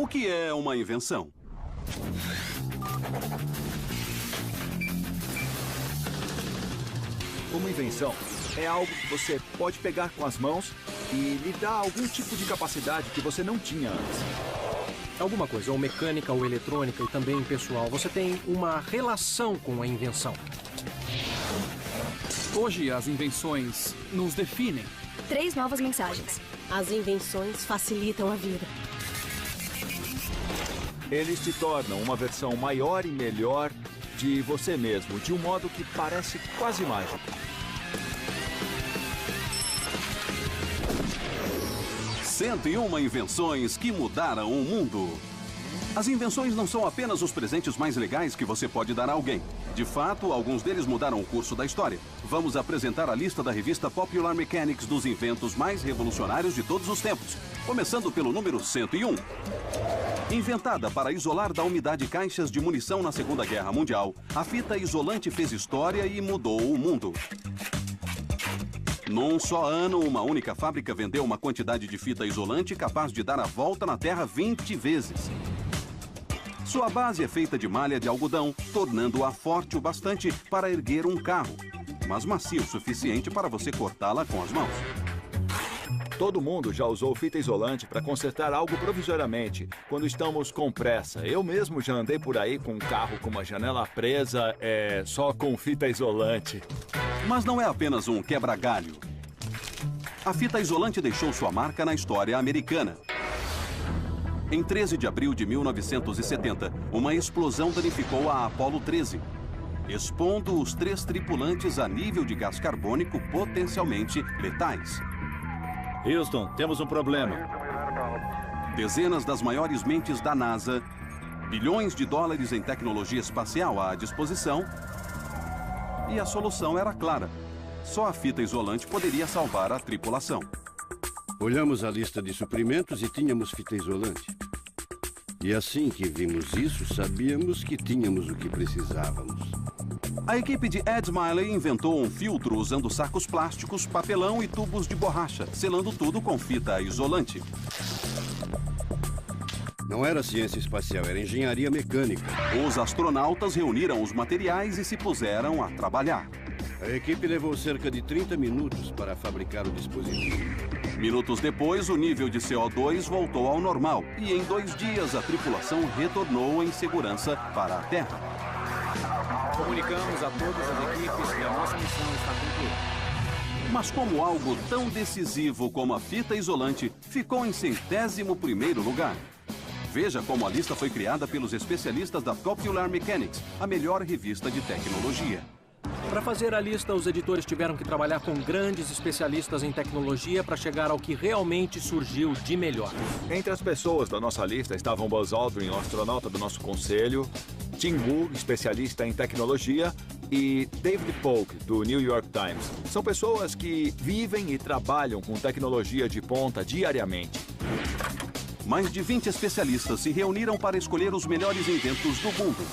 O que é uma invenção? Uma invenção é algo que você pode pegar com as mãos e lhe dá algum tipo de capacidade que você não tinha antes. Alguma coisa, ou mecânica, ou eletrônica, e também pessoal. Você tem uma relação com a invenção. Hoje, as invenções nos definem. 3 novas mensagens. As invenções facilitam a vida. Eles te tornam uma versão maior e melhor de você mesmo, de um modo que parece quase mágico. Cento e uma invenções que mudaram o mundo. As invenções não são apenas os presentes mais legais que você pode dar a alguém. De fato, alguns deles mudaram o curso da história. Vamos apresentar a lista da revista Popular Mechanics dos inventos mais revolucionários de todos os tempos. Começando pelo número 101. Inventada para isolar da umidade caixas de munição na Segunda Guerra Mundial, a fita isolante fez história e mudou o mundo. Num só ano, uma única fábrica vendeu uma quantidade de fita isolante capaz de dar a volta na Terra 20 vezes. Sua base é feita de malha de algodão, tornando-a forte o bastante para erguer um carro, mas macia o suficiente para você cortá-la com as mãos. Todo mundo já usou fita isolante para consertar algo provisoriamente, quando estamos com pressa. Eu mesmo já andei por aí com um carro com uma janela presa, só com fita isolante. Mas não é apenas um quebra-galho. A fita isolante deixou sua marca na história americana. Em 13 de abril de 1970, uma explosão danificou a Apollo 13, expondo os 3 tripulantes a nível de gás carbônico potencialmente letais. Houston, temos um problema. Dezenas das maiores mentes da NASA, bilhões de dólares em tecnologia espacial à disposição, e a solução era clara. Só a fita isolante poderia salvar a tripulação. Olhamos a lista de suprimentos e tínhamos fita isolante. E assim que vimos isso, sabíamos que tínhamos o que precisávamos. A equipe de Ed Miley inventou um filtro usando sacos plásticos, papelão e tubos de borracha, selando tudo com fita isolante. Não era ciência espacial, era engenharia mecânica. Os astronautas reuniram os materiais e se puseram a trabalhar. A equipe levou cerca de 30 minutos para fabricar o dispositivo. Minutos depois, o nível de CO2 voltou ao normal e em 2 dias a tripulação retornou em segurança para a Terra. Comunicamos a todas as equipes que a nossa missão está concluída. Mas como algo tão decisivo como a fita isolante ficou em 101º lugar? Veja como a lista foi criada pelos especialistas da Popular Mechanics, a melhor revista de tecnologia. Para fazer a lista, os editores tiveram que trabalhar com grandes especialistas em tecnologia para chegar ao que realmente surgiu de melhor. Entre as pessoas da nossa lista estavam Buzz Aldrin, o astronauta do nosso conselho, Tim Wu, especialista em tecnologia, e David Polk, do New York Times. São pessoas que vivem e trabalham com tecnologia de ponta diariamente. Mais de 20 especialistas se reuniram para escolher os melhores inventos do mundo.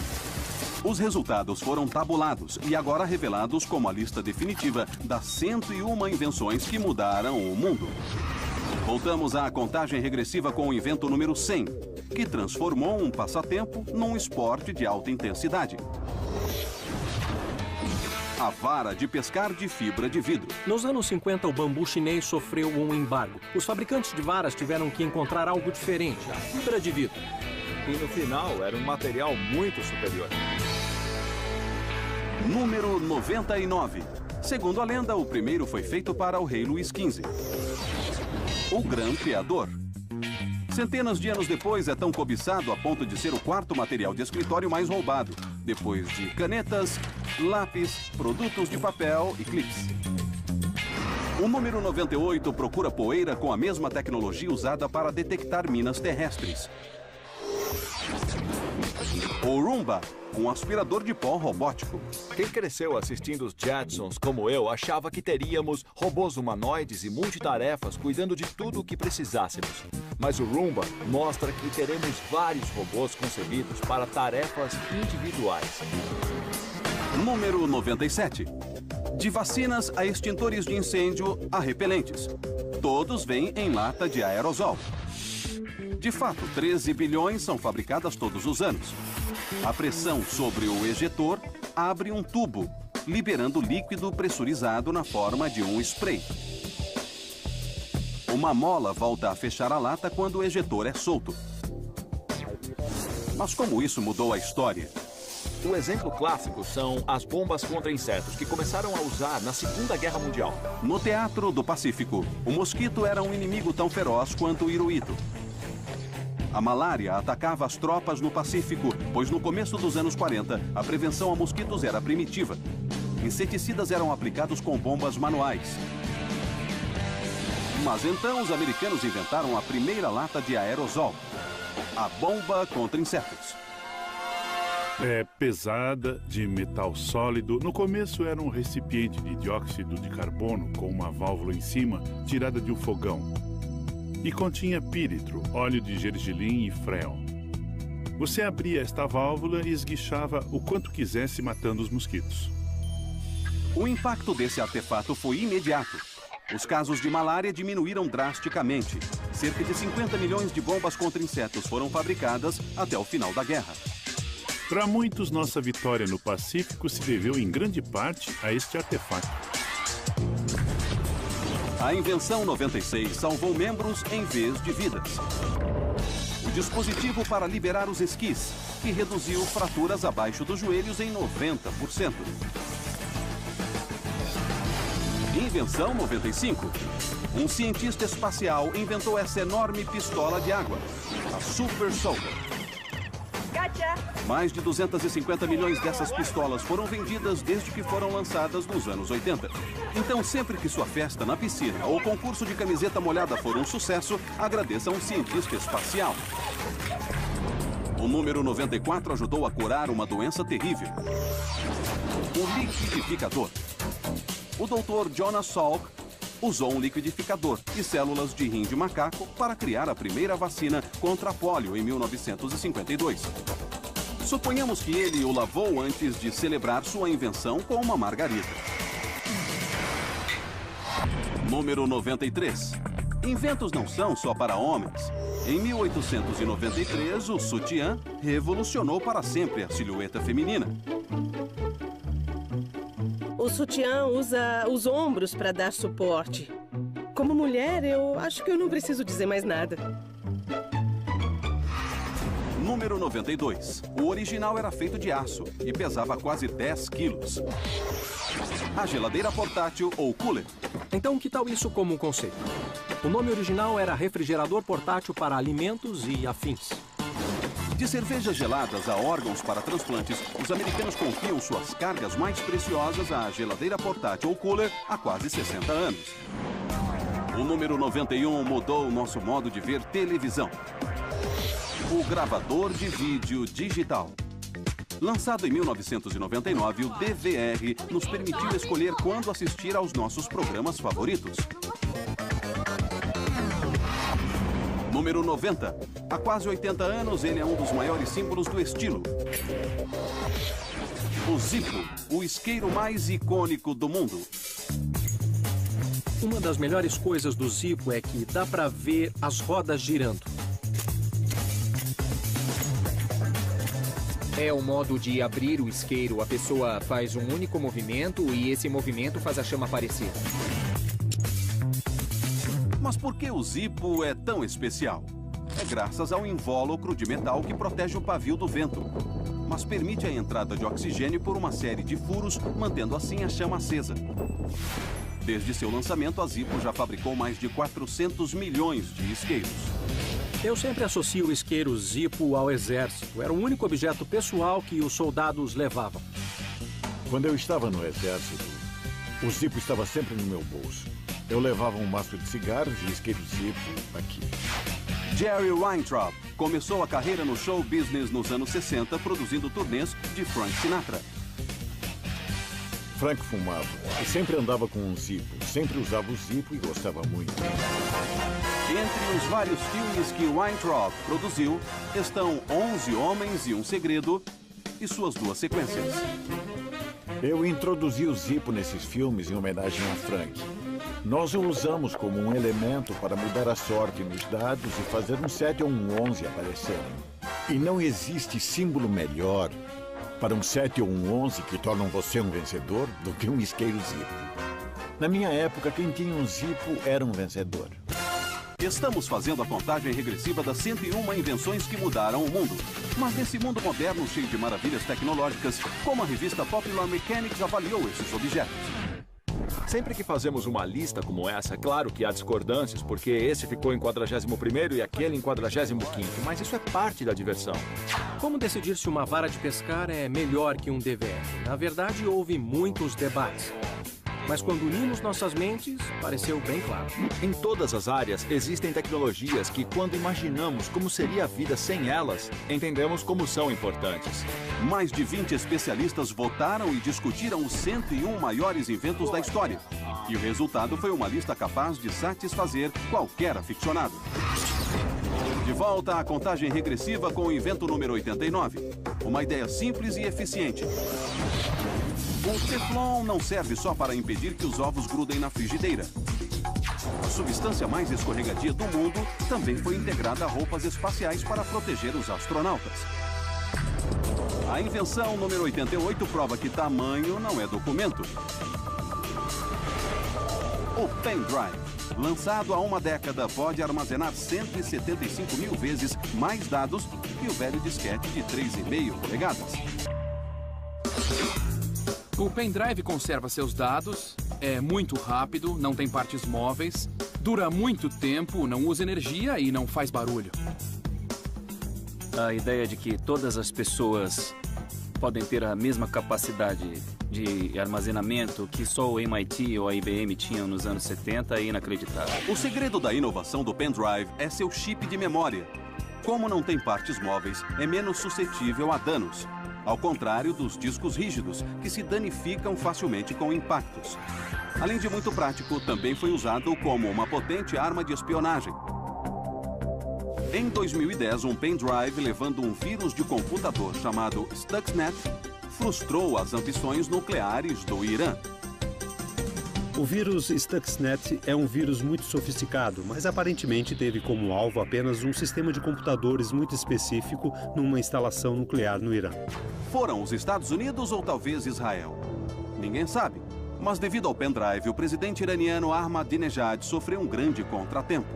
Os resultados foram tabulados e agora revelados como a lista definitiva das 101 invenções que mudaram o mundo. Voltamos à contagem regressiva com o invento número 100, que transformou um passatempo num esporte de alta intensidade. A vara de pescar de fibra de vidro. Nos anos 50, o bambu chinês sofreu um embargo. Os fabricantes de varas tiveram que encontrar algo diferente, a fibra de vidro. E no final, era um material muito superior. Número 99. Segundo a lenda, o primeiro foi feito para o rei Luís XV. O Gran Criador. Centenas de anos depois, é tão cobiçado a ponto de ser o 4º material de escritório mais roubado, depois de canetas, lápis, produtos de papel e clips. O número 98 procura poeira com a mesma tecnologia usada para detectar minas terrestres. O Roomba, um aspirador de pó robótico. Quem cresceu assistindo os Jetsons, como eu, achava que teríamos robôs humanoides e multitarefas cuidando de tudo o que precisássemos. Mas o Roomba mostra que teremos vários robôs concebidos para tarefas individuais. Número 97. De vacinas a extintores de incêndio a repelentes. Todos vêm em lata de aerosol. De fato, 13 bilhões são fabricadas todos os anos. A pressão sobre o ejetor abre um tubo, liberando líquido pressurizado na forma de um spray. Uma mola volta a fechar a lata quando o ejetor é solto. Mas como isso mudou a história? Um exemplo clássico são as bombas contra insetos, que começaram a usar na Segunda Guerra Mundial. No Teatro do Pacífico, o mosquito era um inimigo tão feroz quanto o Hirohito. A malária atacava as tropas no Pacífico, pois no começo dos anos 40, a prevenção a mosquitos era primitiva. Inseticidas eram aplicados com bombas manuais. Mas então os americanos inventaram a primeira lata de aerosol, a bomba contra insetos. É pesada, de metal sólido. No começo era um recipiente de dióxido de carbono com uma válvula em cima, tirada de um fogão. E continha píritro, óleo de gergelim e frel. Você abria esta válvula e esguichava o quanto quisesse, matando os mosquitos. O impacto desse artefato foi imediato. Os casos de malária diminuíram drasticamente. Cerca de 50 milhões de bombas contra insetos foram fabricadas até o final da guerra. Para muitos, nossa vitória no Pacífico se deveu em grande parte a este artefato. A invenção 96 salvou membros em vez de vidas. O dispositivo para liberar os esquis, que reduziu fraturas abaixo dos joelhos em 90%. Invenção 95. Um cientista espacial inventou essa enorme pistola de água, a Super Soaker. Mais de 250 milhões dessas pistolas foram vendidas desde que foram lançadas nos anos 80. Então, sempre que sua festa na piscina ou concurso de camiseta molhada for um sucesso, agradeça a um cientista espacial. O número 94 ajudou a curar uma doença terrível: o liquidificador. O Dr. Jonas Salk usou um liquidificador e células de rim de macaco para criar a primeira vacina contra a pólio em 1952. Suponhamos que ele o lavou antes de celebrar sua invenção com uma margarida. Número 93. Inventos não são só para homens. Em 1893, o sutiã revolucionou para sempre a silhueta feminina. O sutiã usa os ombros para dar suporte. Como mulher, eu acho que eu não preciso dizer mais nada. Número 92. O original era feito de aço e pesava quase 10 quilos. A geladeira portátil ou cooler. Então, que tal isso como um conceito? O nome original era refrigerador portátil para alimentos e afins. De cervejas geladas a órgãos para transplantes, os americanos confiam suas cargas mais preciosas à geladeira portátil ou cooler há quase 60 anos. O número 91 mudou o nosso modo de ver televisão. O gravador de vídeo digital. Lançado em 1999, o DVR nos permitiu escolher quando assistir aos nossos programas favoritos. Número 90. Há quase 80 anos, ele é um dos maiores símbolos do estilo. O Zippo, o isqueiro mais icônico do mundo. Uma das melhores coisas do Zippo é que dá para ver as rodas girando. É o modo de abrir o isqueiro. A pessoa faz um único movimento e esse movimento faz a chama aparecer. Mas por que o Zippo é tão especial? É graças ao invólucro de metal que protege o pavio do vento, mas permite a entrada de oxigênio por uma série de furos, mantendo assim a chama acesa. Desde seu lançamento, a Zippo já fabricou mais de 400 milhões de isqueiros. Eu sempre associo o isqueiro Zippo ao exército. Era o único objeto pessoal que os soldados levavam. Quando eu estava no exército, o Zippo estava sempre no meu bolso. Eu levava um maço de cigarros e isqueiro Zippo aqui. Jerry Weintraub começou a carreira no show business nos anos 60, produzindo turnês de Frank Sinatra. Frank fumava e sempre andava com um Zippo. Sempre usava o Zippo e gostava muito. Entre os vários filmes que Weintraub produziu, estão 11 Homens e um Segredo e suas duas sequências. Eu introduzi o Zippo nesses filmes em homenagem a Frank. Nós o usamos como um elemento para mudar a sorte nos dados e fazer um 7 ou um 11 aparecerem. E não existe símbolo melhor para um 7 ou um 11 que tornam você um vencedor do que um isqueiro Zippo. Na minha época, quem tinha um Zippo era um vencedor. Estamos fazendo a contagem regressiva das 101 invenções que mudaram o mundo. Mas nesse mundo moderno, cheio de maravilhas tecnológicas, como a revista Popular Mechanics avaliou esses objetos? Sempre que fazemos uma lista como essa, claro que há discordâncias, porque esse ficou em 41º e aquele em 45º, mas isso é parte da diversão. Como decidir se uma vara de pescar é melhor que um DVR? Na verdade, houve muitos debates. Mas quando unimos nossas mentes, pareceu bem claro. Em todas as áreas, existem tecnologias que, quando imaginamos como seria a vida sem elas, entendemos como são importantes. Mais de 20 especialistas votaram e discutiram os 101 maiores inventos da história. E o resultado foi uma lista capaz de satisfazer qualquer aficionado. De volta à contagem regressiva com o invento número 89. Uma ideia simples e eficiente. O Teflon não serve só para impedir que os ovos grudem na frigideira. A substância mais escorregadia do mundo também foi integrada a roupas espaciais para proteger os astronautas. A invenção número 88 prova que tamanho não é documento. O pendrive, lançado há uma década, pode armazenar 175 mil vezes mais dados que o velho disquete de 3,5 polegadas. O pendrive conserva seus dados, é muito rápido, não tem partes móveis, dura muito tempo, não usa energia e não faz barulho. A ideia de que todas as pessoas podem ter a mesma capacidade de armazenamento que só o MIT ou a IBM tinham nos anos 70 é inacreditável. O segredo da inovação do pendrive é seu chip de memória. Como não tem partes móveis, é menos suscetível a danos. Ao contrário dos discos rígidos, que se danificam facilmente com impactos. Além de muito prático, também foi usado como uma potente arma de espionagem. Em 2010, um pendrive levando um vírus de computador chamado Stuxnet frustrou as ambições nucleares do Irã. O vírus Stuxnet é um vírus muito sofisticado, mas aparentemente teve como alvo apenas um sistema de computadores muito específico numa instalação nuclear no Irã. Foram os Estados Unidos ou talvez Israel? Ninguém sabe. Mas devido ao pendrive, o presidente iraniano Ahmadinejad sofreu um grande contratempo.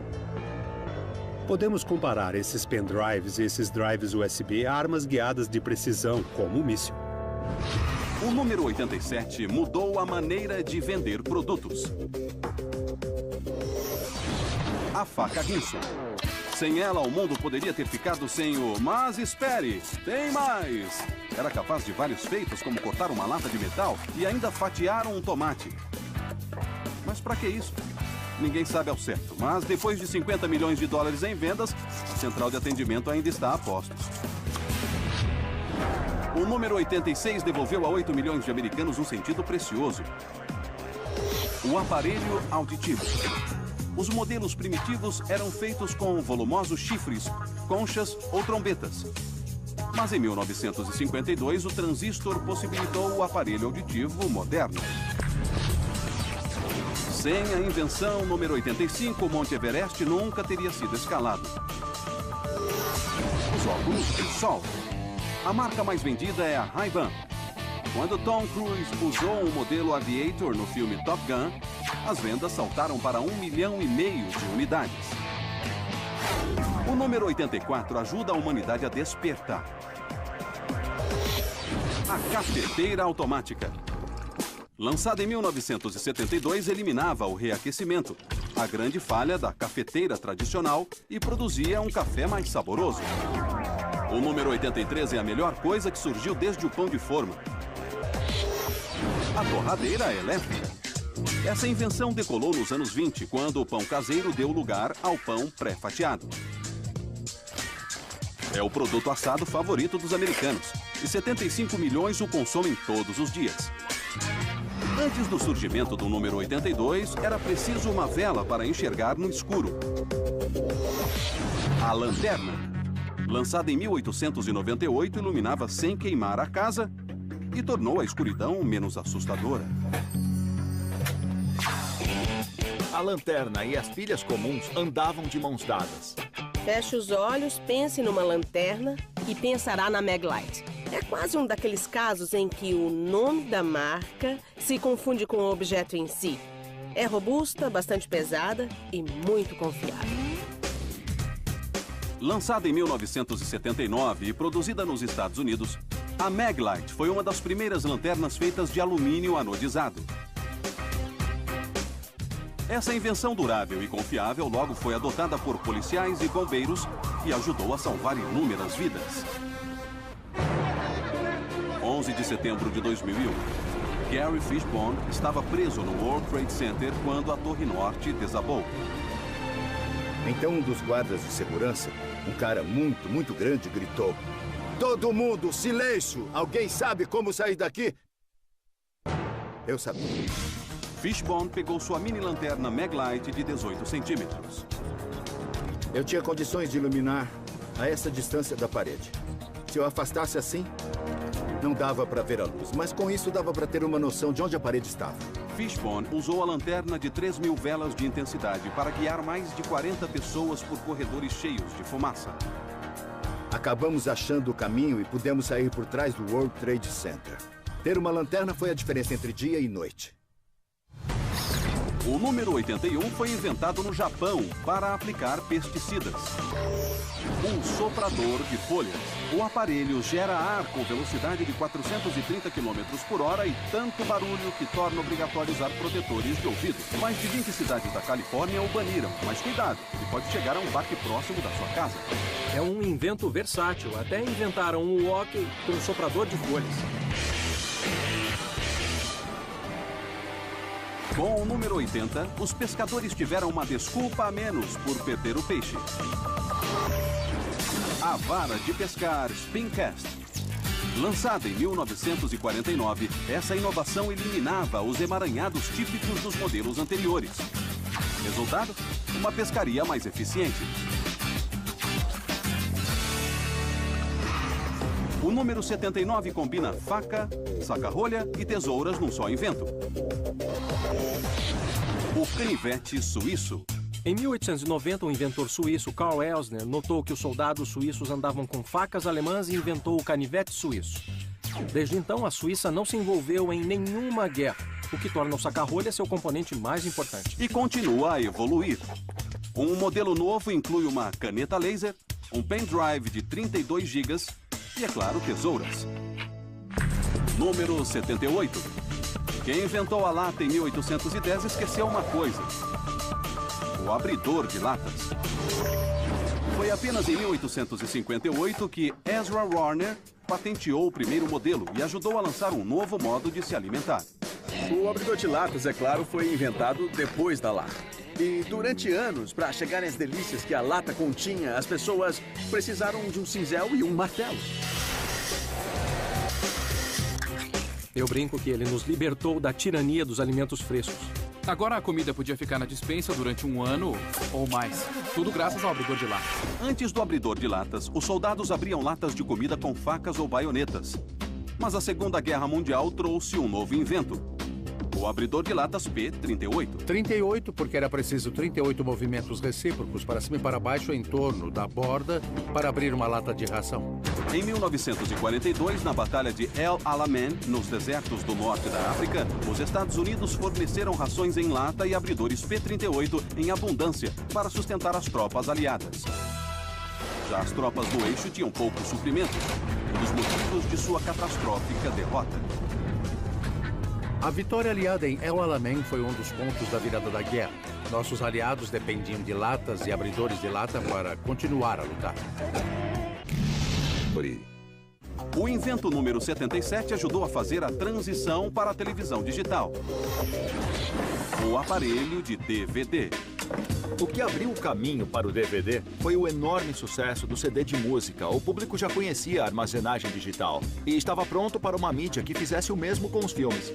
Podemos comparar esses pendrives e esses drives USB a armas guiadas de precisão, como o míssil. O número 87 mudou a maneira de vender produtos. A faca Rinson. Sem ela, o mundo poderia ter ficado sem o "mas espere, tem mais". Era capaz de vários feitos, como cortar uma lata de metal e ainda fatiar um tomate. Mas para que isso? Ninguém sabe ao certo, mas depois de 50 milhões de dólares em vendas, a central de atendimento ainda está a postos. O número 86 devolveu a 8 milhões de americanos um sentido precioso. O aparelho auditivo. Os modelos primitivos eram feitos com volumosos chifres, conchas ou trombetas. Mas em 1952, o transistor possibilitou o aparelho auditivo moderno. Sem a invenção número 85, o Monte Everest nunca teria sido escalado. Os óculos de sol. A marca mais vendida é a Ray-Ban. Quando Tom Cruise usou um modelo Aviator no filme Top Gun, as vendas saltaram para 1,5 milhão de unidades. O número 84 ajuda a humanidade a despertar. A cafeteira automática. Lançada em 1972, eliminava o reaquecimento, a grande falha da cafeteira tradicional, e produzia um café mais saboroso. O número 83 é a melhor coisa que surgiu desde o pão de forma. A torradeira elétrica. Essa invenção decolou nos anos 20, quando o pão caseiro deu lugar ao pão pré-fatiado. É o produto assado favorito dos americanos, e 75 milhões o consomem todos os dias. Antes do surgimento do número 82, era preciso uma vela para enxergar no escuro. A lanterna. Lançada em 1898, iluminava sem queimar a casa e tornou a escuridão menos assustadora. A lanterna e as pilhas comuns andavam de mãos dadas. Feche os olhos, pense numa lanterna e pensará na Maglite. É quase um daqueles casos em que o nome da marca se confunde com o objeto em si. É robusta, bastante pesada e muito confiável. Lançada em 1979 e produzida nos Estados Unidos, a Maglite foi uma das primeiras lanternas feitas de alumínio anodizado. Essa invenção durável e confiável logo foi adotada por policiais e bombeiros e ajudou a salvar inúmeras vidas. 11 de setembro de 2001, Gary Fishbone estava preso no World Trade Center quando a Torre Norte desabou. Então um dos guardas de segurança, um cara muito grande, gritou: "Todo mundo, silêncio! Alguém sabe como sair daqui?" Eu sabia. Fishbone pegou sua mini lanterna Maglite de 18 centímetros. Eu tinha condições de iluminar a essa distância da parede. Se eu afastasse assim, não dava para ver a luz, mas com isso dava para ter uma noção de onde a parede estava. Fishbone usou a lanterna de 3.000 velas de intensidade para guiar mais de 40 pessoas por corredores cheios de fumaça. Acabamos achando o caminho e pudemos sair por trás do World Trade Center. Ter uma lanterna foi a diferença entre dia e noite. O número 81 foi inventado no Japão para aplicar pesticidas. Um soprador de folhas. O aparelho gera ar com velocidade de 430 km por hora e tanto barulho que torna obrigatório usar protetores de ouvido. Mais de 20 cidades da Califórnia o baniram, mas cuidado, ele pode chegar a um parque próximo da sua casa. É um invento versátil. Até inventaram um walkie com soprador de folhas. Com o número 80, os pescadores tiveram uma desculpa a menos por perder o peixe. A vara de pescar Spincast. Lançada em 1949, essa inovação eliminava os emaranhados típicos dos modelos anteriores. Resultado? Uma pescaria mais eficiente. O número 79 combina faca, saca-rolha e tesouras num só invento. O canivete suíço. Em 1890, o inventor suíço Karl Elsner notou que os soldados suíços andavam com facas alemãs e inventou o canivete suíço. Desde então, a Suíça não se envolveu em nenhuma guerra, o que torna o saca-rolha seu componente mais importante. E continua a evoluir. Um modelo novo inclui uma caneta laser, um pendrive de 32 GB e, é claro, tesouras. Número 78. Quem inventou a lata em 1810 esqueceu uma coisa: o abridor de latas. Foi apenas em 1858 que Ezra Warner patenteou o primeiro modelo e ajudou a lançar um novo modo de se alimentar. O abridor de latas, é claro, foi inventado depois da lata. E durante anos, para chegarem às delícias que a lata continha, as pessoas precisaram de um cinzel e um martelo. Eu brinco que ele nos libertou da tirania dos alimentos frescos. Agora a comida podia ficar na despensa durante um ano ou mais. Tudo graças ao abridor de latas. Antes do abridor de latas, os soldados abriam latas de comida com facas ou baionetas. Mas a Segunda Guerra Mundial trouxe um novo invento: o abridor de latas P-38. 38 porque era preciso 38 movimentos recíprocos para cima e para baixo em torno da borda para abrir uma lata de ração. Em 1942, na Batalha de El Alamein, nos desertos do norte da África, os Estados Unidos forneceram rações em lata e abridores P-38 em abundância para sustentar as tropas aliadas. Já as tropas do eixo tinham poucos suprimentos, um dos motivos de sua catastrófica derrota. A vitória aliada em El Alamein foi um dos pontos da virada da guerra. Nossos aliados dependiam de latas e abridores de lata para continuar a lutar. O invento número 77 ajudou a fazer a transição para a televisão digital: o aparelho de DVD. O que abriu o caminho para o DVD foi o enorme sucesso do CD de música. O público já conhecia a armazenagem digital e estava pronto para uma mídia que fizesse o mesmo com os filmes.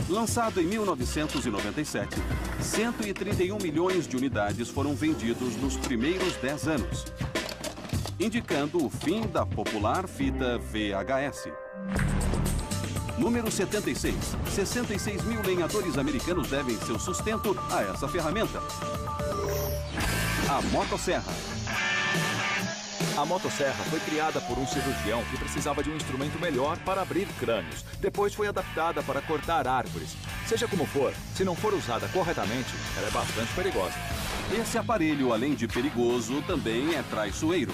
Lançado em 1997, 131 milhões de unidades foram vendidos nos primeiros 10 anos, indicando o fim da popular fita VHS. Número 76. 66 mil lenhadores americanos devem seu sustento a essa ferramenta. A motosserra. A motosserra foi criada por um cirurgião que precisava de um instrumento melhor para abrir crânios. Depois foi adaptada para cortar árvores. Seja como for, se não for usada corretamente, ela é bastante perigosa. Esse aparelho, além de perigoso, também é traiçoeiro.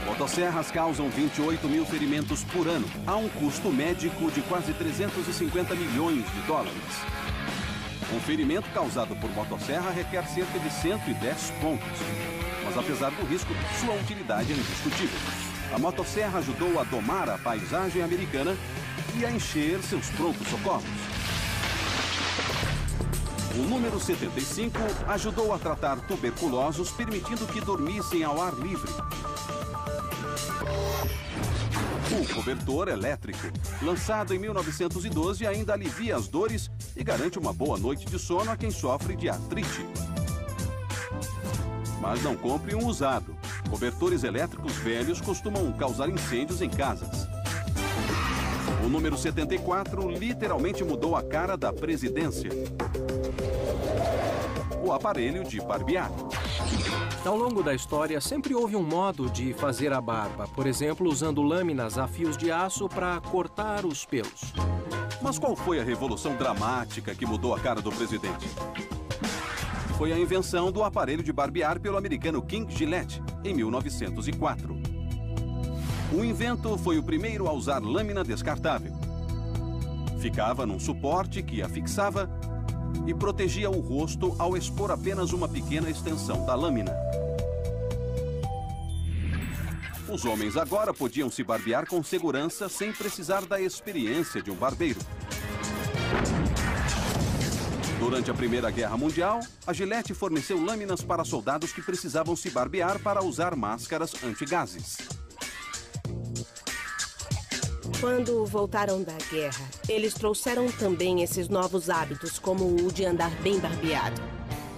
Motosserras causam 28 mil ferimentos por ano, a um custo médico de quase 350 milhões de dólares. Um ferimento causado por motosserra requer cerca de 110 pontos. Mas apesar do risco, sua utilidade é indiscutível. A motosserra ajudou a domar a paisagem americana e a encher seus prontos socorros. O número 75 ajudou a tratar tuberculosos, permitindo que dormissem ao ar livre. O cobertor elétrico, lançado em 1912, ainda alivia as dores e garante uma boa noite de sono a quem sofre de artrite. Mas não compre um usado. Cobertores elétricos velhos costumam causar incêndios em casas. O número 74 literalmente mudou a cara da presidência. O aparelho de barbear. Ao longo da história, sempre houve um modo de fazer a barba, por exemplo, usando lâminas a fios de aço para cortar os pelos. Mas qual foi a revolução dramática que mudou a cara do presidente? Foi a invenção do aparelho de barbear pelo americano King Gillette, em 1904. O invento foi o primeiro a usar lâmina descartável. Ficava num suporte que a fixava e protegia o rosto ao expor apenas uma pequena extensão da lâmina. Os homens agora podiam se barbear com segurança sem precisar da experiência de um barbeiro. Durante a Primeira Guerra Mundial, a Gillette forneceu lâminas para soldados que precisavam se barbear para usar máscaras antigases. Quando voltaram da guerra, eles trouxeram também esses novos hábitos, como o de andar bem barbeado.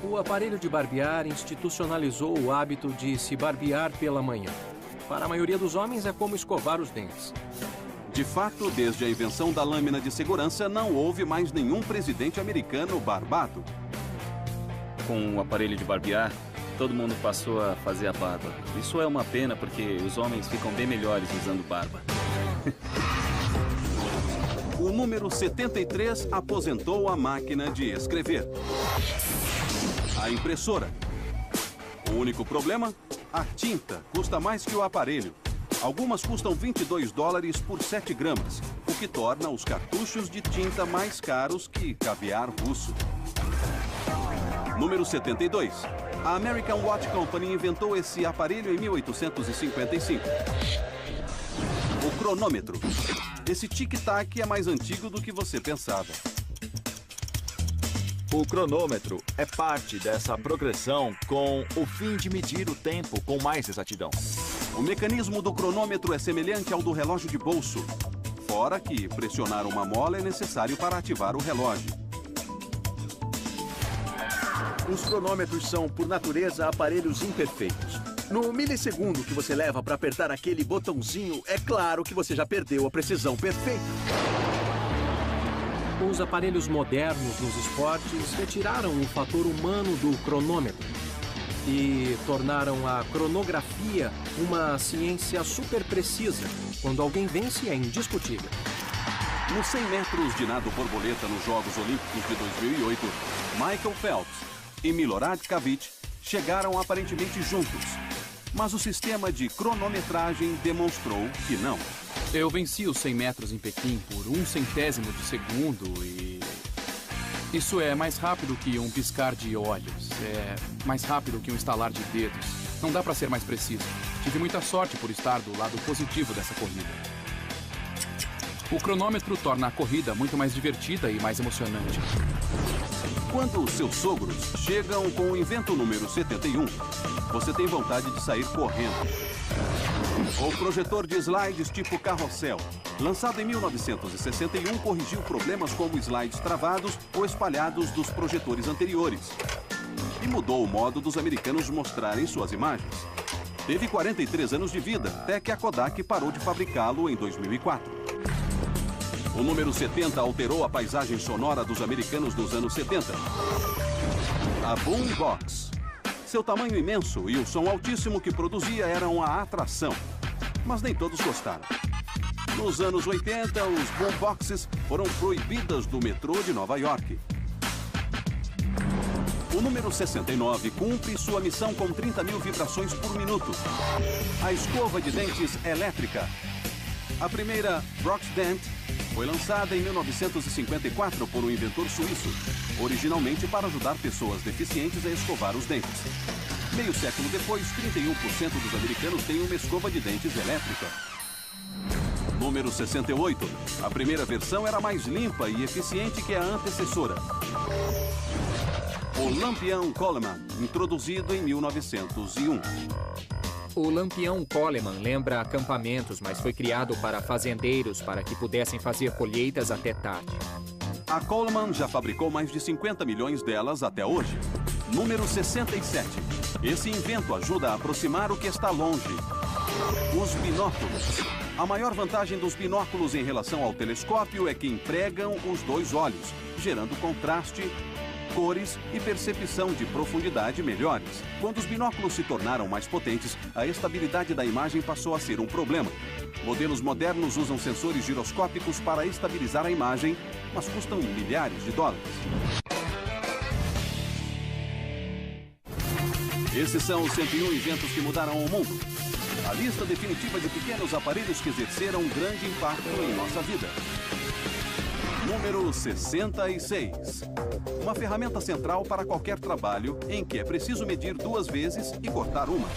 O aparelho de barbear institucionalizou o hábito de se barbear pela manhã. Para a maioria dos homens é como escovar os dentes. De fato, desde a invenção da lâmina de segurança, não houve mais nenhum presidente americano barbado. Com o aparelho de barbear, todo mundo passou a fazer a barba. Isso é uma pena, porque os homens ficam bem melhores usando barba. O número 73 aposentou a máquina de escrever. A impressora. O único problema? A tinta custa mais que o aparelho. Algumas custam $22 por 7 gramas, o que torna os cartuchos de tinta mais caros que caviar russo. Número 72. A American Watch Company inventou esse aparelho em 1855. O cronômetro. Esse tic-tac é mais antigo do que você pensava. O cronômetro é parte dessa progressão com o fim de medir o tempo com mais exatidão. O mecanismo do cronômetro é semelhante ao do relógio de bolso, fora que pressionar uma mola é necessário para ativar o relógio. Os cronômetros são, por natureza, aparelhos imperfeitos. No milissegundo que você leva para apertar aquele botãozinho, é claro que você já perdeu a precisão perfeita. Os aparelhos modernos nos esportes retiraram o fator humano do cronômetro e tornaram a cronografia uma ciência super precisa. Quando alguém vence, é indiscutível. Nos 100 metros de nado borboleta nos Jogos Olímpicos de 2008, Michael Phelps e Milorad Kavich chegaram aparentemente juntos. Mas o sistema de cronometragem demonstrou que não. Eu venci os 100 metros em Pequim por 1/100º de segundo e... Isso é mais rápido que um piscar de olhos. É mais rápido que um estalar de dedos. Não dá para ser mais preciso. Tive muita sorte por estar do lado positivo dessa corrida. O cronômetro torna a corrida muito mais divertida e mais emocionante. Quando os seus sogros chegam com o invento número 71, você tem vontade de sair correndo. O projetor de slides tipo carrossel, lançado em 1961, corrigiu problemas como slides travados ou espalhados dos projetores anteriores. E mudou o modo dos americanos mostrarem suas imagens. Teve 43 anos de vida, até que a Kodak parou de fabricá-lo em 2004. O número 70 alterou a paisagem sonora dos americanos dos anos 70. A Boombox. Seu tamanho imenso e o som altíssimo que produzia eram a atração. Mas nem todos gostaram. Nos anos 80, os boomboxes foram proibidas do metrô de Nova York. O número 69 cumpre sua missão com 30 mil vibrações por minuto. A escova de dentes elétrica. A primeira, Broxdent, foi lançada em 1954 por um inventor suíço, originalmente para ajudar pessoas deficientes a escovar os dentes. Meio século depois, 31% dos americanos têm uma escova de dentes elétrica. Número 68. A primeira versão era mais limpa e eficiente que a antecessora. O lampião Coleman, introduzido em 1901. O lampião Coleman lembra acampamentos, mas foi criado para fazendeiros para que pudessem fazer colheitas até tarde. A Coleman já fabricou mais de 50 milhões delas até hoje. Número 67. Esse invento ajuda a aproximar o que está longe. Os binóculos. A maior vantagem dos binóculos em relação ao telescópio é que empregam os dois olhos, gerando contraste, cores e percepção de profundidade melhores. Quando os binóculos se tornaram mais potentes, a estabilidade da imagem passou a ser um problema. Modelos modernos usam sensores giroscópicos para estabilizar a imagem, mas custam milhares de dólares. Esses são os 101 inventos que mudaram o mundo. A lista definitiva de pequenos aparelhos que exerceram um grande impacto em nossa vida. Número 66. Uma ferramenta central para qualquer trabalho em que é preciso medir 2 vezes e cortar uma.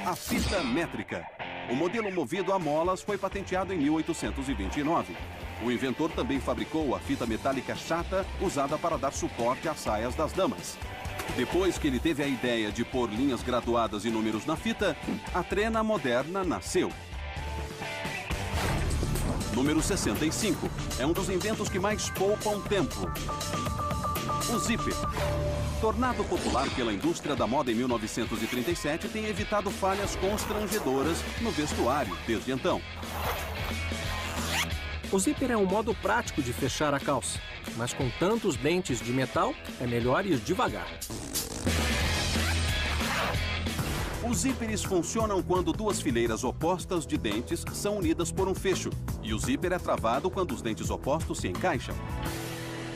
A fita métrica. O modelo movido a molas foi patenteado em 1829. O inventor também fabricou a fita metálica chata usada para dar suporte às saias das damas. Depois que ele teve a ideia de pôr linhas graduadas e números na fita, a trena moderna nasceu. Número 65. É um dos inventos que mais poupam tempo. O zíper. Tornado popular pela indústria da moda em 1937, tem evitado falhas constrangedoras no vestuário desde então. O zíper é um modo prático de fechar a calça, mas com tantos dentes de metal, é melhor ir devagar. Os zíperes funcionam quando 2 fileiras opostas de dentes são unidas por um fecho, e o zíper é travado quando os dentes opostos se encaixam.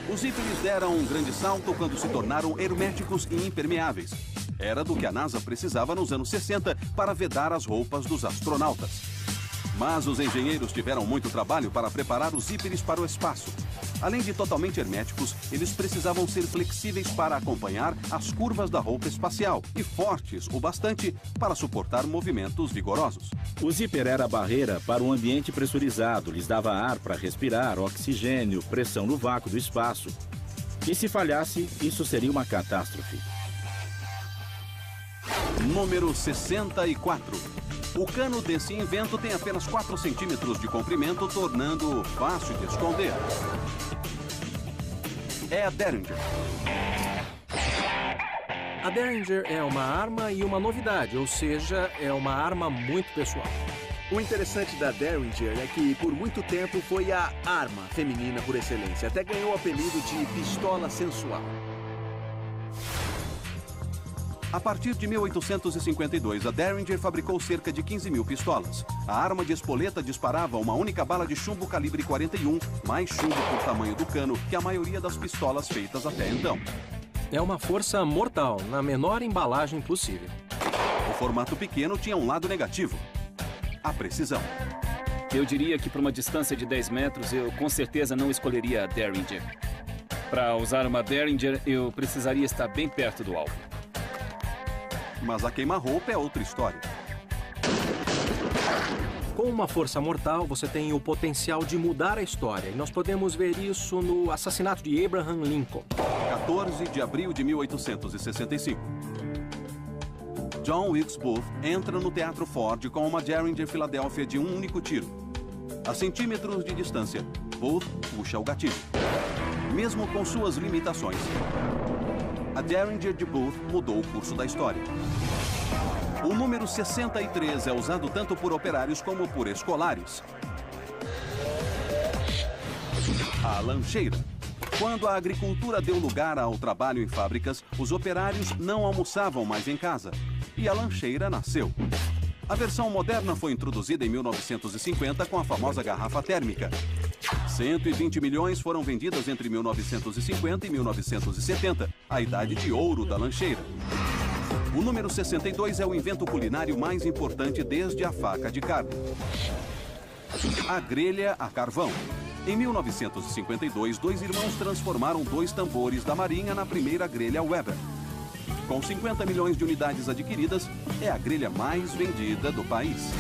Os zíperes deram um grande salto quando se tornaram herméticos e impermeáveis. Era do que a NASA precisava nos anos 60 para vedar as roupas dos astronautas. Mas os engenheiros tiveram muito trabalho para preparar os zíperes para o espaço. Além de totalmente herméticos, eles precisavam ser flexíveis para acompanhar as curvas da roupa espacial e fortes o bastante para suportar movimentos vigorosos. O zíper era a barreira para um ambiente pressurizado, lhes dava ar para respirar, oxigênio, pressão no vácuo do espaço. E se falhasse, isso seria uma catástrofe. Número 64. O cano desse invento tem apenas 4 centímetros de comprimento, tornando-o fácil de esconder. É a Derringer. A Derringer é uma arma e uma novidade, ou seja, é uma arma muito pessoal. O interessante da Derringer é que, por muito tempo, foi a arma feminina por excelência. Até ganhou o apelido de pistola sensual. A partir de 1852, a Derringer fabricou cerca de 15 mil pistolas. A arma de espoleta disparava uma única bala de chumbo calibre 41, mais chumbo por tamanho do cano que a maioria das pistolas feitas até então. É uma força mortal, na menor embalagem possível. O formato pequeno tinha um lado negativo: a precisão. Eu diria que para uma distância de 10 metros, eu com certeza não escolheria a Derringer. Para usar uma Derringer, eu precisaria estar bem perto do alvo. Mas a queima-roupa é outra história. Com uma força mortal, você tem o potencial de mudar a história. E nós podemos ver isso no assassinato de Abraham Lincoln. 14 de abril de 1865. John Wilkes Booth entra no Teatro Ford com uma Derringer Filadélfia de um único tiro. A centímetros de distância, Booth puxa o gatilho. Mesmo com suas limitações, a Derringer de Booth mudou o curso da história. O número 63 é usado tanto por operários como por escolares. a lancheira. Quando a agricultura deu lugar ao trabalho em fábricas, os operários não almoçavam mais em casa. E a lancheira nasceu. A versão moderna foi introduzida em 1950 com a famosa garrafa térmica. 120 milhões foram vendidas entre 1950 e 1970, a idade de ouro da lancheira. O número 62 é o invento culinário mais importante desde a faca de carne. A grelha a carvão. Em 1952, dois irmãos transformaram 2 tambores da Marinha na primeira grelha Weber. Com 50 milhões de unidades adquiridas, é a grelha mais vendida do país.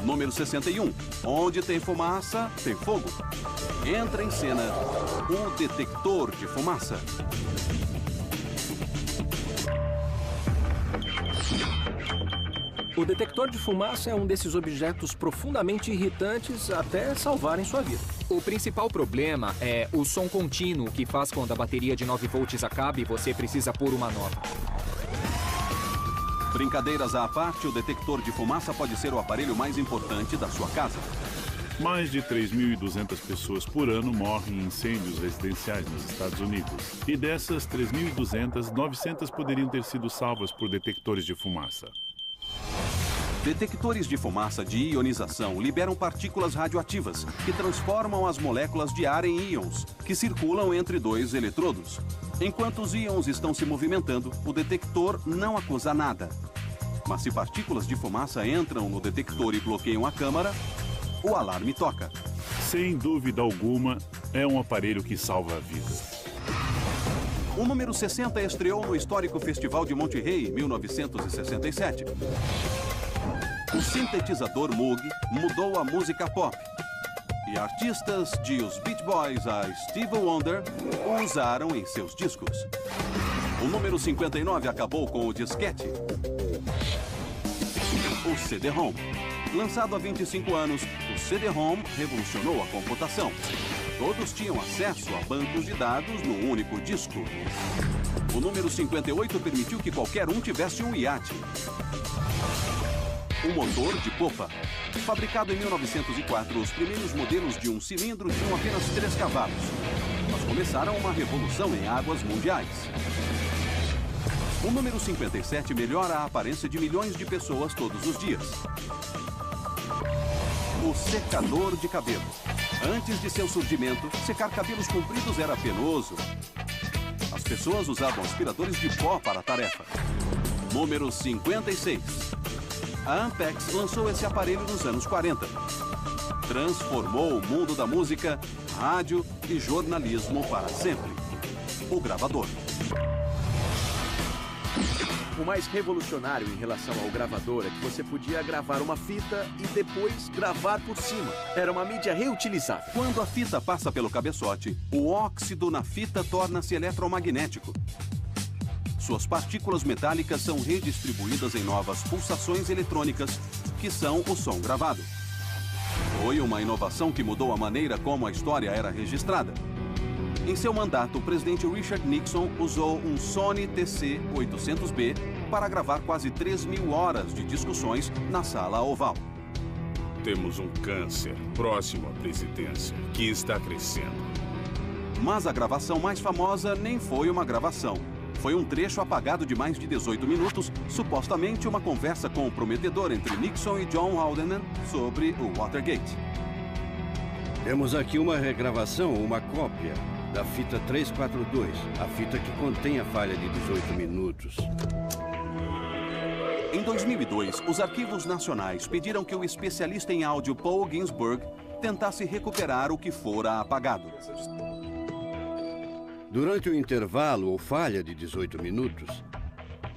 Número 61. Onde tem fumaça, tem fogo. Entra em cena o detector de fumaça. O detector de fumaça é um desses objetos profundamente irritantes até salvarem sua vida. O principal problema é o som contínuo que faz quando a bateria de 9 volts acaba e você precisa pôr uma nova. Brincadeiras à parte, o detector de fumaça pode ser o aparelho mais importante da sua casa. Mais de 3.200 pessoas por ano morrem em incêndios residenciais nos Estados Unidos. E dessas 3.200, 900 poderiam ter sido salvas por detectores de fumaça. Detectores de fumaça de ionização liberam partículas radioativas que transformam as moléculas de ar em íons, que circulam entre 2 eletrodos. Enquanto os íons estão se movimentando, o detector não acusa nada. Mas se partículas de fumaça entram no detector e bloqueiam a câmara, o alarme toca. Sem dúvida alguma, é um aparelho que salva vidas. O número 60 estreou no histórico Festival de Monterrey, em 1967. O sintetizador Moog mudou a música pop. E artistas de os Beach Boys a Stevie Wonder o usaram em seus discos. O número 59 acabou com o disquete. O CD-ROM. Lançado há 25 anos, o CD-ROM revolucionou a computação. Todos tinham acesso a bancos de dados no único disco. O número 58 permitiu que qualquer um tivesse um iate. O motor de popa. Fabricado em 1904, os primeiros modelos de um cilindro tinham apenas 3 cavalos. Mas começaram uma revolução em águas mundiais. O número 57 melhora a aparência de milhões de pessoas todos os dias. O secador de cabelo. Antes de seu surgimento, secar cabelos compridos era penoso. As pessoas usavam aspiradores de pó para a tarefa. Número 56. A Ampex lançou esse aparelho nos anos 40. Transformou o mundo da música, rádio e jornalismo para sempre. O gravador. O mais revolucionário em relação ao gravador é que você podia gravar uma fita e depois gravar por cima. Era uma mídia reutilizável. Quando a fita passa pelo cabeçote, o óxido na fita torna-se eletromagnético. Suas partículas metálicas são redistribuídas em novas pulsações eletrônicas, que são o som gravado. Foi uma inovação que mudou a maneira como a história era registrada. Em seu mandato, o presidente Richard Nixon usou um Sony TC-800B para gravar quase 3.000 horas de discussões na Sala Oval. Temos um câncer próximo à presidência, que está crescendo. Mas a gravação mais famosa nem foi uma gravação. Foi um trecho apagado de mais de 18 minutos, supostamente uma conversa comprometedora entre Nixon e John Haldeman sobre o Watergate. Temos aqui uma regravação, uma cópia da fita 342, a fita que contém a falha de 18 minutos. Em 2002, os arquivos nacionais pediram que o especialista em áudio Paul Ginsburg tentasse recuperar o que fora apagado. Durante o intervalo ou falha de 18 minutos,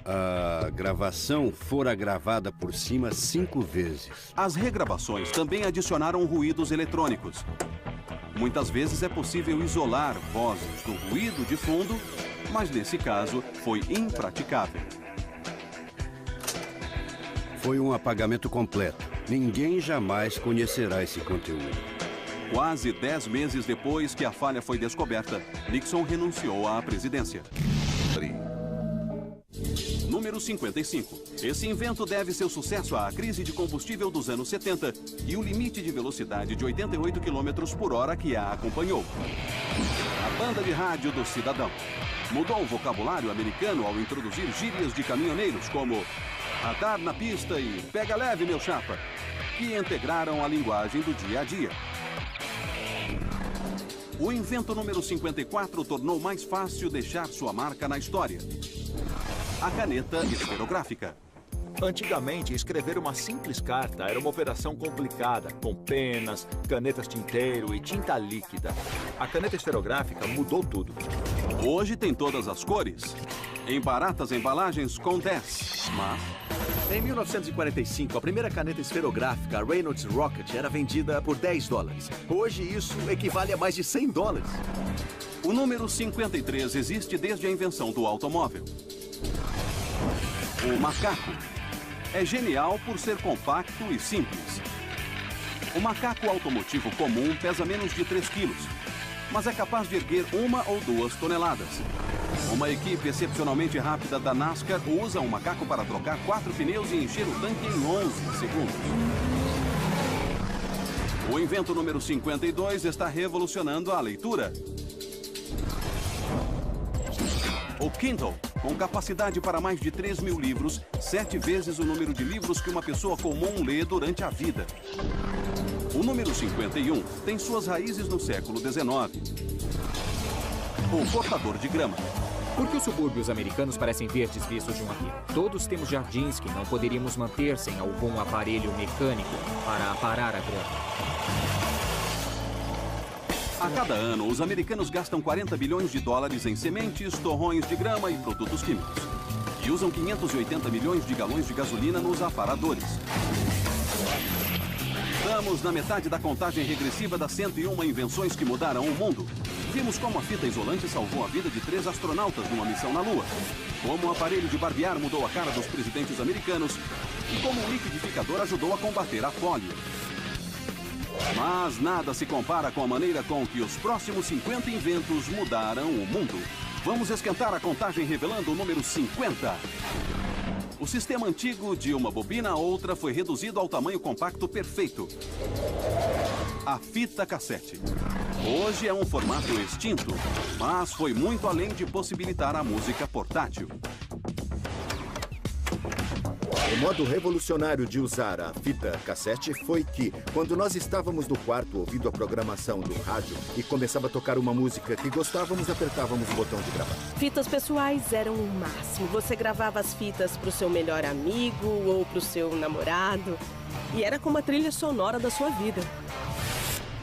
a gravação fora gravada por cima 5 vezes. As regravações também adicionaram ruídos eletrônicos. Muitas vezes é possível isolar vozes do ruído de fundo, mas nesse caso foi impraticável. Foi um apagamento completo. Ninguém jamais conhecerá esse conteúdo. Quase 10 meses depois que a falha foi descoberta, Nixon renunciou à presidência. Número 55. Esse invento deve seu sucesso à crise de combustível dos anos 70 e o limite de velocidade de 88 km por hora que a acompanhou. A banda de rádio do cidadão mudou o vocabulário americano ao introduzir gírias de caminhoneiros como radar na pista e pega leve, meu chapa, que integraram a linguagem do dia a dia. O invento número 54 tornou mais fácil deixar sua marca na história. A caneta esferográfica. Antigamente, escrever uma simples carta era uma operação complicada, com penas, canetas tinteiro e tinta líquida. A caneta esferográfica mudou tudo. Hoje tem todas as cores, em baratas embalagens com 10, mas... Em 1945, a primeira caneta esferográfica, a Reynolds Rocket, era vendida por $10. Hoje, isso equivale a mais de $100. O número 53 existe desde a invenção do automóvel. O macaco é genial por ser compacto e simples. O macaco automotivo comum pesa menos de 3 quilos, mas é capaz de erguer 1 ou 2 toneladas. Uma equipe excepcionalmente rápida da NASCAR usa um macaco para trocar 4 pneus e encher o tanque em 11 segundos. O invento número 52 está revolucionando a leitura. O Kindle, com capacidade para mais de 3.000 livros, 7 vezes o número de livros que uma pessoa comum lê durante a vida. O número 51 tem suas raízes no século XIX. O cortador de grama. Por que os subúrbios americanos parecem verdes vistos de um rio? Todos temos jardins que não poderíamos manter sem algum aparelho mecânico para aparar a grama. A cada ano, os americanos gastam $40 bilhões em sementes, torrões de grama e produtos químicos. E usam 580 milhões de galões de gasolina nos aparadores. Estamos na metade da contagem regressiva das 101 invenções que mudaram o mundo. Vimos como a fita isolante salvou a vida de 3 astronautas numa missão na Lua. Como o aparelho de barbear mudou a cara dos presidentes americanos. E como o liquidificador ajudou a combater a polio. Mas nada se compara com a maneira com que os próximos 50 inventos mudaram o mundo. Vamos esquentar a contagem revelando o número 50. O sistema antigo de uma bobina a outra foi reduzido ao tamanho compacto perfeito. A fita cassete. Hoje é um formato extinto, mas foi muito além de possibilitar a música portátil. O modo revolucionário de usar a fita cassete foi que, quando nós estávamos no quarto ouvindo a programação do rádio e começava a tocar uma música que gostávamos, apertávamos o botão de gravar. Fitas pessoais eram o máximo. Você gravava as fitas para o seu melhor amigo ou para o seu namorado. E era como a trilha sonora da sua vida.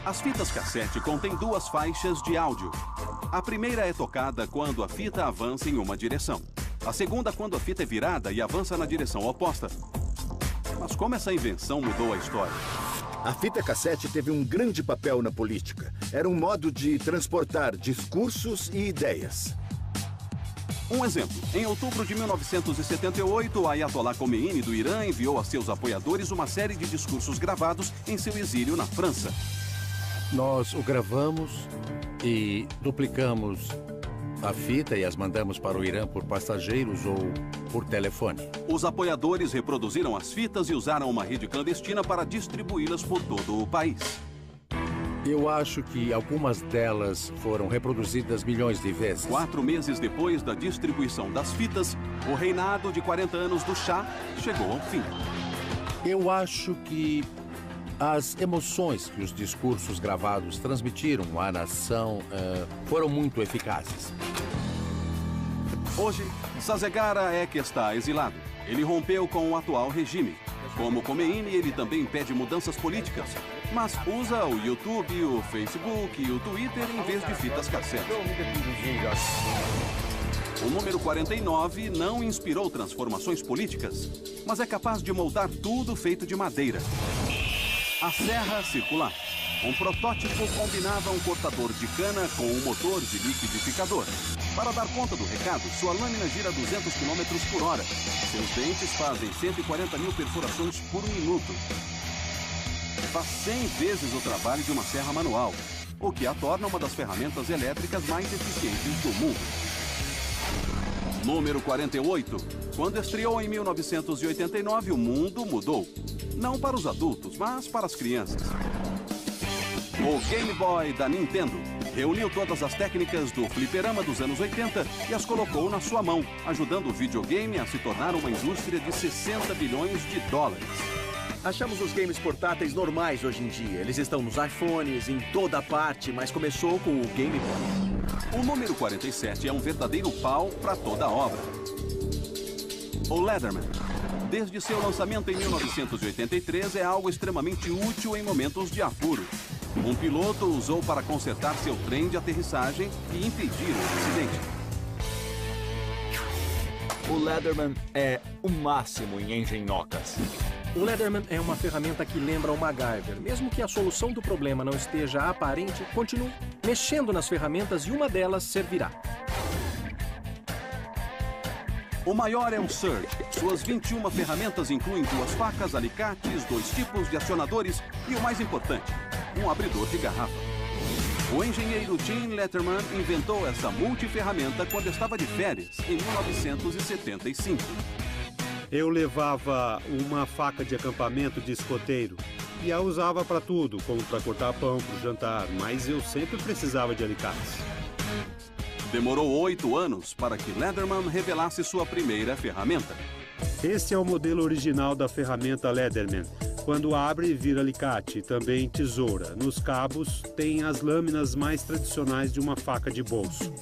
As fitas cassete contêm 2 faixas de áudio. A primeira é tocada quando a fita avança em uma direção. A segunda quando a fita é virada e avança na direção oposta. Mas como essa invenção mudou a história? A fita cassete teve um grande papel na política. Era um modo de transportar discursos e ideias. Um exemplo. Em outubro de 1978, o Ayatollah Khomeini do Irã enviou a seus apoiadores uma série de discursos gravados em seu exílio na França. Nós o gravamos e duplicamos a fita e as mandamos para o Irã por passageiros ou por telefone. Os apoiadores reproduziram as fitas e usaram uma rede clandestina para distribuí-las por todo o país. Eu acho que algumas delas foram reproduzidas milhões de vezes. 4 meses depois da distribuição das fitas, o reinado de 40 anos do Shah chegou ao fim. Eu acho que as emoções que os discursos gravados transmitiram à nação foram muito eficazes. Hoje, Sazegara é que está exilado. Ele rompeu com o atual regime. Como Khomeini, ele também pede mudanças políticas, mas usa o YouTube, o Facebook e o Twitter em vez de fitas cassete. O número 49 não inspirou transformações políticas, mas é capaz de moldar tudo feito de madeira. A serra circular. Um protótipo combinava um cortador de cana com um motor de liquidificador. Para dar conta do recado, sua lâmina gira a 200 km por hora. Seus dentes fazem 140 mil perfurações por minuto. Faz 100 vezes o trabalho de uma serra manual, o que a torna uma das ferramentas elétricas mais eficientes do mundo. Número 48. Quando estreou em 1989, o mundo mudou. Não para os adultos, mas para as crianças. O Game Boy da Nintendo reuniu todas as técnicas do fliperama dos anos 80 e as colocou na sua mão, ajudando o videogame a se tornar uma indústria de 60 bilhões de dólares. Achamos os games portáteis normais hoje em dia. Eles estão nos iPhones, em toda parte, mas começou com o Game Boy. O número 47 é um verdadeiro pau para toda a obra. O Leatherman. Desde seu lançamento em 1983, é algo extremamente útil em momentos de apuro. Um piloto usou para consertar seu trem de aterrissagem e impedir o acidente. O Leatherman é o máximo em engenhocas. O Leatherman é uma ferramenta que lembra o MacGyver. Mesmo que a solução do problema não esteja aparente, continue mexendo nas ferramentas e uma delas servirá. O maior é o Surge. Suas 21 ferramentas incluem 2 facas, alicates, 2 tipos de acionadores e o mais importante, um abridor de garrafa. O engenheiro Tim Letterman inventou essa multiferramenta quando estava de férias, em 1975. Eu levava uma faca de acampamento de escoteiro e a usava para tudo, como para cortar pão para o jantar, mas eu sempre precisava de alicates. Demorou 8 anos para que Leatherman revelasse sua primeira ferramenta. Esse é o modelo original da ferramenta Leatherman. Quando abre, vira alicate e também tesoura. Nos cabos, tem as lâminas mais tradicionais de uma faca de bolso.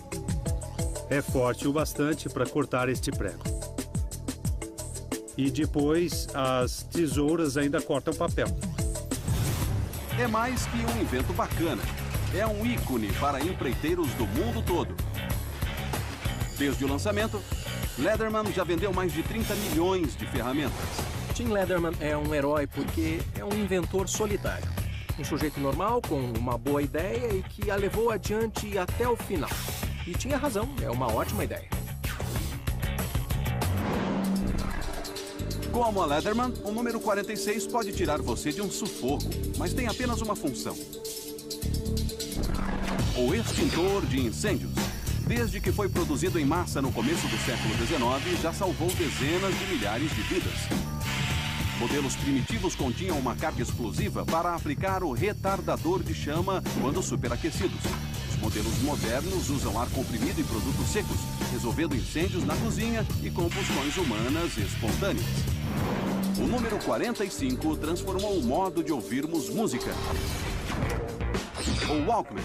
É forte o bastante para cortar este prego. E depois, as tesouras ainda cortam papel. É mais que um invento bacana. É um ícone para empreiteiros do mundo todo. Desde o lançamento, Leatherman já vendeu mais de 30 milhões de ferramentas. Tim Leatherman é um herói porque é um inventor solitário. Um sujeito normal, com uma boa ideia e que a levou adiante até o final. E tinha razão, é uma ótima ideia. Como a Leatherman, o número 46 pode tirar você de um sufoco, mas tem apenas uma função. O extintor de incêndios. Desde que foi produzido em massa no começo do século XIX, já salvou dezenas de milhares de vidas. Modelos primitivos continham uma carga explosiva para aplicar o retardador de chama quando superaquecidos. Os modelos modernos usam ar comprimido e produtos secos, resolvendo incêndios na cozinha e combustões humanas espontâneas. O número 45 transformou o modo de ouvirmos música. O Walkman.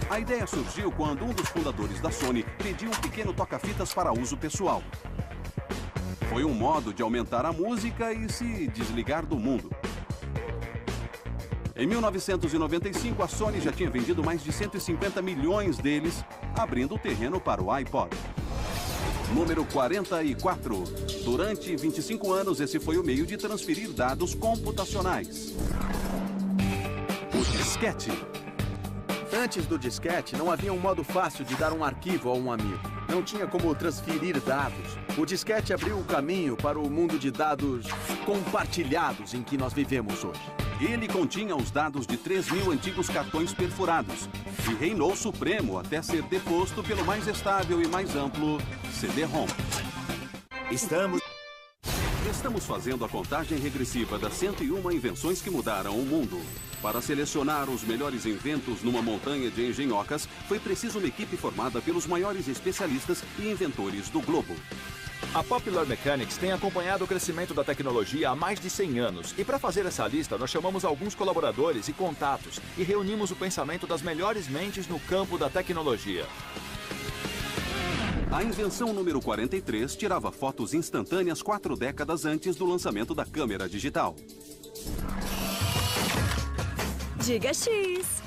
A ideia surgiu quando um dos fundadores da Sony pediu um pequeno toca-fitas para uso pessoal. Foi um modo de aumentar a música e se desligar do mundo. Em 1995, a Sony já tinha vendido mais de 150 milhões deles, abrindo o terreno para o iPod. Número 44. Durante 25 anos, esse foi o meio de transferir dados computacionais. O disquete. Antes do disquete, não havia um modo fácil de dar um arquivo a um amigo. Não tinha como transferir dados. O disquete abriu o caminho para o mundo de dados compartilhados em que nós vivemos hoje. Ele continha os dados de 3.000 antigos cartões perfurados e reinou supremo até ser deposto pelo mais estável e mais amplo CD-ROM. Estamos fazendo a contagem regressiva das 101 invenções que mudaram o mundo. Para selecionar os melhores inventos numa montanha de engenhocas, foi preciso uma equipe formada pelos maiores especialistas e inventores do globo. A Popular Mechanics tem acompanhado o crescimento da tecnologia há mais de 100 anos. E para fazer essa lista, nós chamamos alguns colaboradores e contatos e reunimos o pensamento das melhores mentes no campo da tecnologia. A invenção número 43 tirava fotos instantâneas 4 décadas antes do lançamento da câmera digital. Diga X!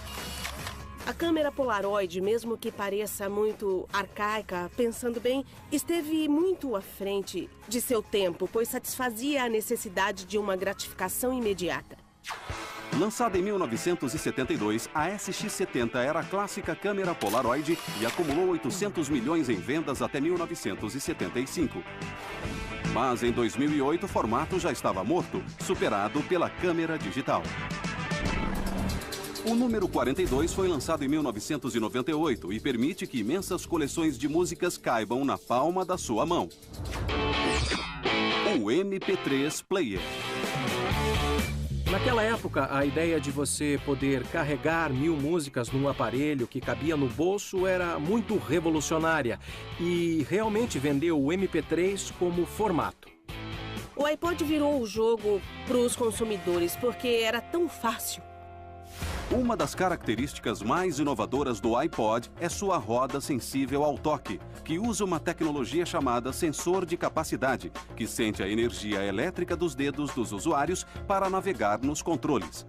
A câmera Polaroid, mesmo que pareça muito arcaica, pensando bem, esteve muito à frente de seu tempo, pois satisfazia a necessidade de uma gratificação imediata. Lançada em 1972, a SX-70 era a clássica câmera Polaroid e acumulou 800 milhões em vendas até 1975. Mas em 2008, o formato já estava morto, superado pela câmera digital. O número 42 foi lançado em 1998 e permite que imensas coleções de músicas caibam na palma da sua mão. O MP3 Player. Naquela época, a ideia de você poder carregar 1000 músicas num aparelho que cabia no bolso era muito revolucionária e realmente vendeu o MP3 como formato. O iPod virou o jogo para os consumidores porque era tão fácil. Uma das características mais inovadoras do iPod é sua roda sensível ao toque, que usa uma tecnologia chamada sensor de capacidade, que sente a energia elétrica dos dedos dos usuários para navegar nos controles.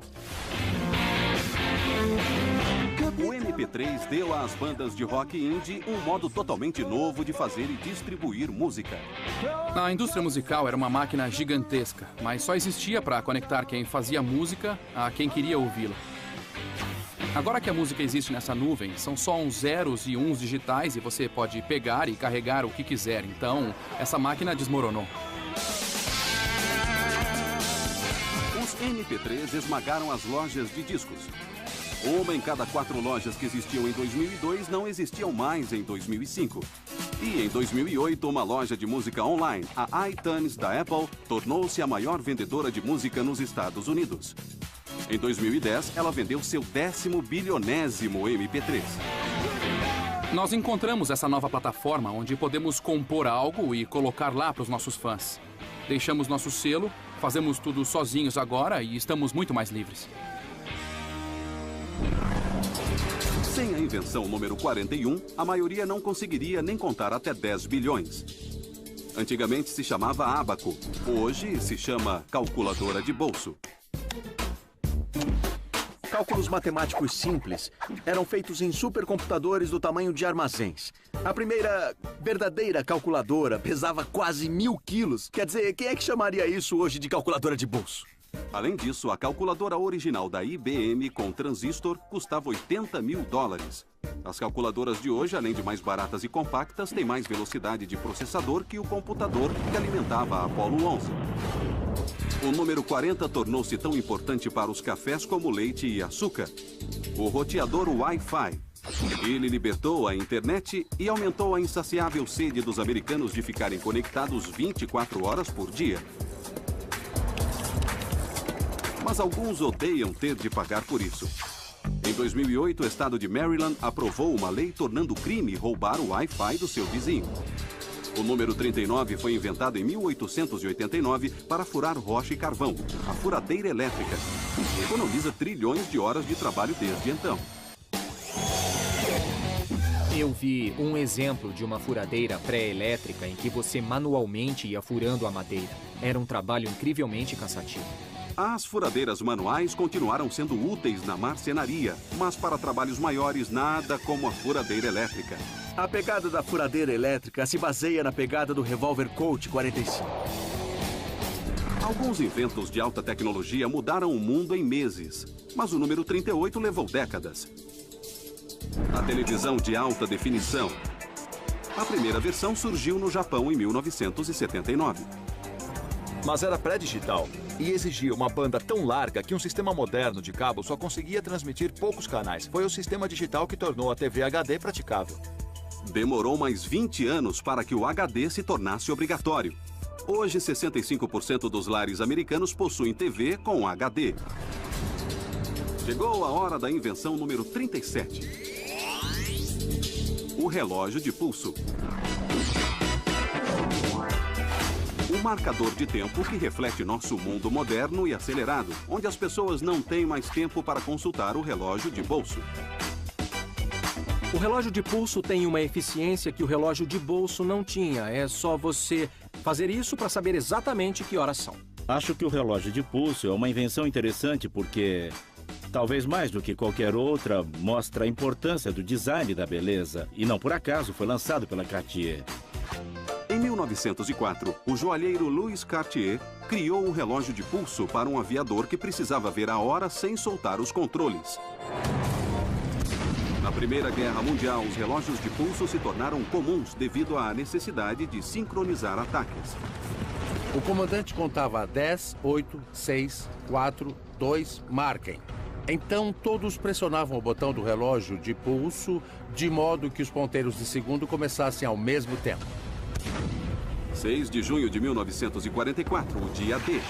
O MP3 deu às bandas de rock indie um modo totalmente novo de fazer e distribuir música. A indústria musical era uma máquina gigantesca, mas só existia para conectar quem fazia música a quem queria ouvi-la. Agora que a música existe nessa nuvem, são só uns zeros e uns digitais e você pode pegar e carregar o que quiser. Então, essa máquina desmoronou. Os MP3 esmagaram as lojas de discos. Uma em cada 4 lojas que existiam em 2002 não existiam mais em 2005. E em 2008, uma loja de música online, a iTunes da Apple, tornou-se a maior vendedora de música nos Estados Unidos. Em 2010, ela vendeu seu 10º bilionésimo MP3. Nós encontramos essa nova plataforma onde podemos compor algo e colocar lá para os nossos fãs. Deixamos nosso selo, fazemos tudo sozinhos agora e estamos muito mais livres. Sem a invenção número 41, a maioria não conseguiria nem contar até 10 bilhões. Antigamente se chamava ábaco, hoje se chama calculadora de bolso. Cálculos matemáticos simples eram feitos em supercomputadores do tamanho de armazéns. A primeira verdadeira calculadora pesava quase 1000 quilos. Quer dizer, quem é que chamaria isso hoje de calculadora de bolso? Além disso, a calculadora original da IBM com transistor custava $80 mil. As calculadoras de hoje, além de mais baratas e compactas, têm mais velocidade de processador que o computador que alimentava a Apollo 11. O número 40 tornou-se tão importante para os cafés como leite e açúcar. O roteador Wi-Fi. Ele libertou a internet e aumentou a insaciável sede dos americanos de ficarem conectados 24 horas por dia. Mas alguns odeiam ter de pagar por isso. Em 2008, o estado de Maryland aprovou uma lei tornando crime roubar o Wi-Fi do seu vizinho. O número 39 foi inventado em 1889 para furar rocha e carvão, a furadeira elétrica. Economiza trilhões de horas de trabalho desde então. Eu vi um exemplo de uma furadeira pré-elétrica em que você manualmente ia furando a madeira. Era um trabalho incrivelmente cansativo. As furadeiras manuais continuaram sendo úteis na marcenaria, mas para trabalhos maiores, nada como a furadeira elétrica. A pegada da furadeira elétrica se baseia na pegada do revólver Colt 45. Alguns inventos de alta tecnologia mudaram o mundo em meses, mas o número 38 levou décadas. A televisão de alta definição. A primeira versão surgiu no Japão em 1979. Mas era pré-digital e exigia uma banda tão larga que um sistema moderno de cabo só conseguia transmitir poucos canais. Foi o sistema digital que tornou a TV HD praticável. Demorou mais 20 anos para que o HD se tornasse obrigatório. Hoje, 65% dos lares americanos possuem TV com HD. Chegou a hora da invenção número 37. O relógio de pulso. Um marcador de tempo que reflete nosso mundo moderno e acelerado, onde as pessoas não têm mais tempo para consultar o relógio de bolso. O relógio de pulso tem uma eficiência que o relógio de bolso não tinha. É só você fazer isso para saber exatamente que horas são. Acho que o relógio de pulso é uma invenção interessante porque, talvez mais do que qualquer outra, mostra a importância do design da beleza. E não por acaso foi lançado pela Cartier. Em 1904, o joalheiro Louis Cartier criou um relógio de pulso para um aviador que precisava ver a hora sem soltar os controles. Na Primeira Guerra Mundial, os relógios de pulso se tornaram comuns devido à necessidade de sincronizar ataques. O comandante contava 10, 8, 6, 4, 2, marquem. Então, todos pressionavam o botão do relógio de pulso, de modo que os ponteiros de segundo começassem ao mesmo tempo. 6 de junho de 1944, o dia D.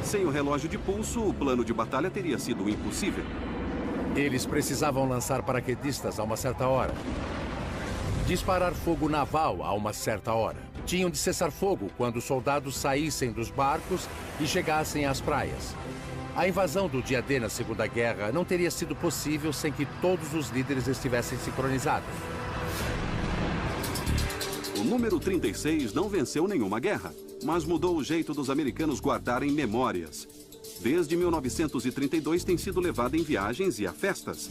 Sem o relógio de pulso, o plano de batalha teria sido impossível. Eles precisavam lançar paraquedistas a uma certa hora. Disparar fogo naval a uma certa hora. Tinham de cessar fogo quando os soldados saíssem dos barcos e chegassem às praias. A invasão do dia D na Segunda Guerra não teria sido possível sem que todos os líderes estivessem sincronizados. O número 36 não venceu nenhuma guerra, mas mudou o jeito dos americanos guardarem memórias. Desde 1932 tem sido levado em viagens e a festas.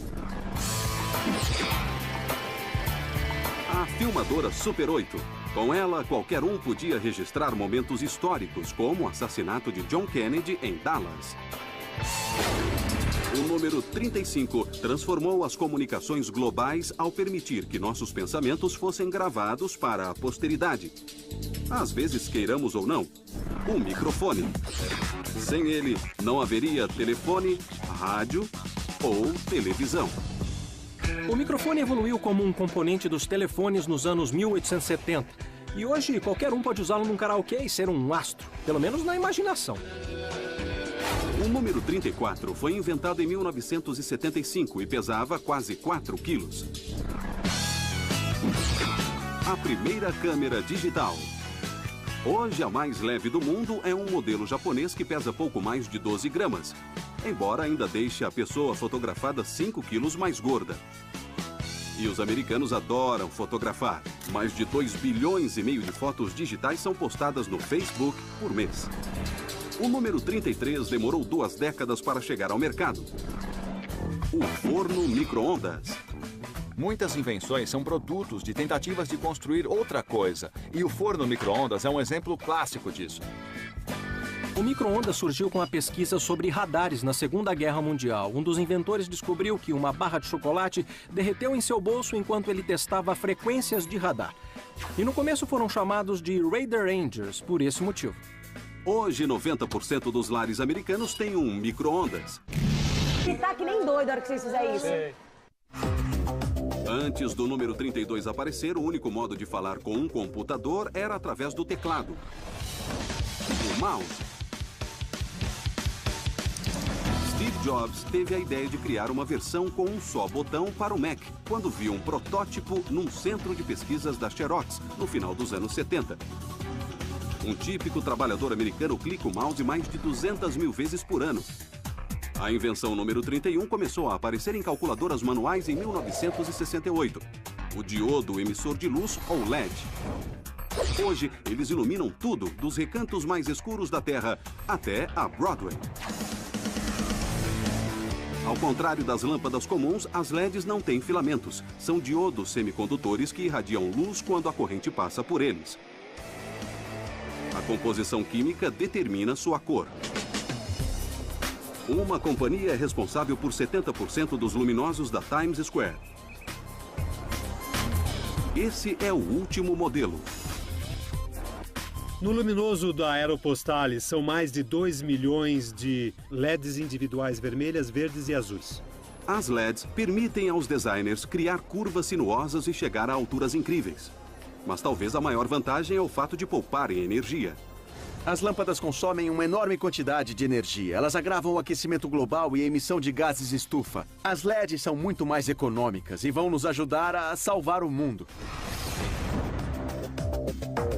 A filmadora Super 8. Com ela, qualquer um podia registrar momentos históricos, como o assassinato de John Kennedy em Dallas. O número 35 transformou as comunicações globais ao permitir que nossos pensamentos fossem gravados para a posteridade. Às vezes, queiramos ou não, o microfone. Sem ele, não haveria telefone, rádio ou televisão. O microfone evoluiu como um componente dos telefones nos anos 1870. E hoje, qualquer um pode usá-lo num karaokê e ser um astro, pelo menos na imaginação. O número 34 foi inventado em 1975 e pesava quase 4 quilos. A primeira câmera digital. Hoje, a mais leve do mundo é um modelo japonês que pesa pouco mais de 12 gramas, embora ainda deixe a pessoa fotografada 5 quilos mais gorda. E os americanos adoram fotografar. Mais de 2,5 bilhões de fotos digitais são postadas no Facebook por mês. O número 33 demorou 2 décadas para chegar ao mercado. O forno micro-ondas. Muitas invenções são produtos de tentativas de construir outra coisa. E o forno micro-ondas é um exemplo clássico disso. O micro-ondas surgiu com a pesquisa sobre radares na Segunda Guerra Mundial. Um dos inventores descobriu que uma barra de chocolate derreteu em seu bolso enquanto ele testava frequências de radar. E no começo foram chamados de Radar Rangers por esse motivo. Hoje, 90% dos lares americanos têm um micro-ondas. Você tá que nem doido na hora que vocês fizerem isso. Antes do número 32 aparecer, o único modo de falar com um computador era através do teclado. O mouse. Steve Jobs teve a ideia de criar uma versão com um só botão para o Mac, quando viu um protótipo num centro de pesquisas da Xerox, no final dos anos 70. Um típico trabalhador americano clica o mouse mais de 200 mil vezes por ano. A invenção número 31 começou a aparecer em calculadoras manuais em 1968. O diodo emissor de luz, ou LED. Hoje, eles iluminam tudo, dos recantos mais escuros da Terra até a Broadway. Ao contrário das lâmpadas comuns, as LEDs não têm filamentos. São diodos semicondutores que irradiam luz quando a corrente passa por eles. A composição química determina sua cor. Uma companhia é responsável por 70% dos luminosos da Times Square. Esse é o último modelo. No luminoso da Aeropostale são mais de 2 milhões de LEDs individuais vermelhas, verdes e azuis. As LEDs permitem aos designers criar curvas sinuosas e chegar a alturas incríveis. Mas talvez a maior vantagem é o fato de pouparem energia. As lâmpadas consomem uma enorme quantidade de energia. Elas agravam o aquecimento global e a emissão de gases estufa. As LEDs são muito mais econômicas e vão nos ajudar a salvar o mundo.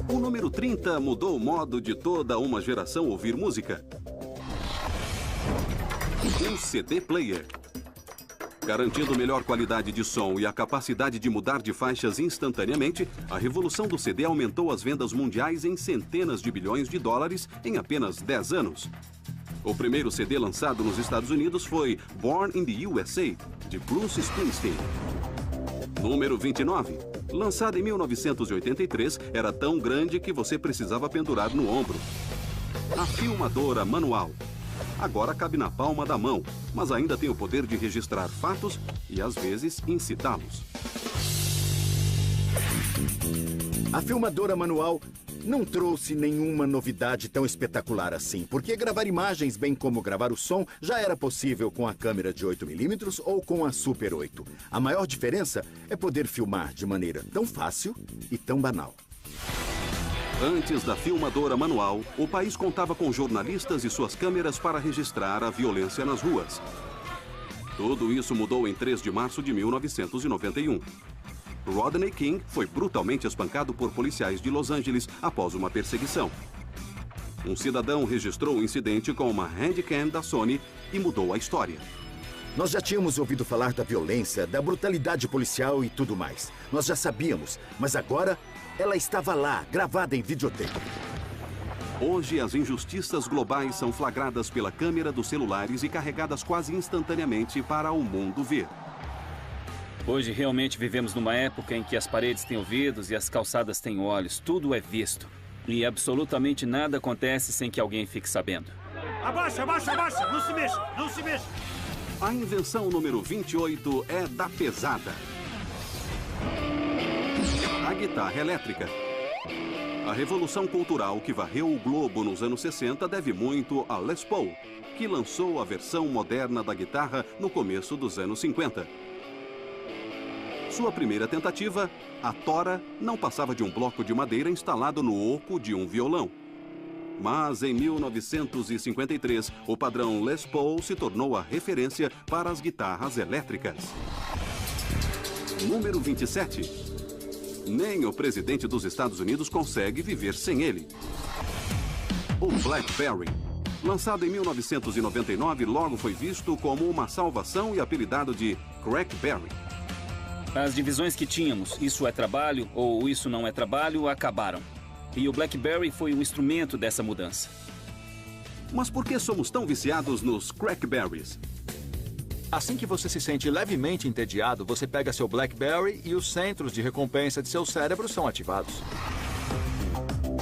O número 30 mudou o modo de toda uma geração ouvir música. Um CD player. Garantindo melhor qualidade de som e a capacidade de mudar de faixas instantaneamente, a revolução do CD aumentou as vendas mundiais em centenas de bilhões de dólares em apenas 10 anos. O primeiro CD lançado nos Estados Unidos foi Born in the USA, de Bruce Springsteen. Número 29. Lançado em 1983, era tão grande que você precisava pendurar no ombro. A filmadora manual. Agora cabe na palma da mão, mas ainda tem o poder de registrar fatos e, às vezes, incitá-los. A filmadora manual não trouxe nenhuma novidade tão espetacular assim, porque gravar imagens, bem como gravar o som, já era possível com a câmera de 8mm ou com a Super 8. A maior diferença é poder filmar de maneira tão fácil e tão banal. Antes da filmadora manual, o país contava com jornalistas e suas câmeras para registrar a violência nas ruas. Tudo isso mudou em 3 de março de 1991. Rodney King foi brutalmente espancado por policiais de Los Angeles após uma perseguição. Um cidadão registrou o incidente com uma handcam da Sony e mudou a história. Nós já tínhamos ouvido falar da violência, da brutalidade policial e tudo mais. Nós já sabíamos, mas agora ela estava lá, gravada em videotape. Hoje, as injustiças globais são flagradas pela câmera dos celulares e carregadas quase instantaneamente para o mundo ver. Hoje, realmente vivemos numa época em que as paredes têm ouvidos e as calçadas têm olhos. Tudo é visto. E absolutamente nada acontece sem que alguém fique sabendo. Abaixa, abaixa, abaixa! Não se mexa, não se mexa! A invenção número 28 é da pesada. A guitarra elétrica. A revolução cultural que varreu o globo nos anos 60 deve muito a Les Paul, que lançou a versão moderna da guitarra no começo dos anos 50. Sua primeira tentativa, a tora, não passava de um bloco de madeira instalado no oco de um violão. Mas em 1953, o padrão Les Paul se tornou a referência para as guitarras elétricas. Número 27. Nem o presidente dos Estados Unidos consegue viver sem ele. O BlackBerry. Lançado em 1999, logo foi visto como uma salvação e apelidado de Crackberry. As divisões que tínhamos, isso é trabalho ou isso não é trabalho, acabaram. E o BlackBerry foi o instrumento dessa mudança. Mas por que somos tão viciados nos Crackberries? Assim que você se sente levemente entediado, você pega seu BlackBerry e os centros de recompensa de seu cérebro são ativados.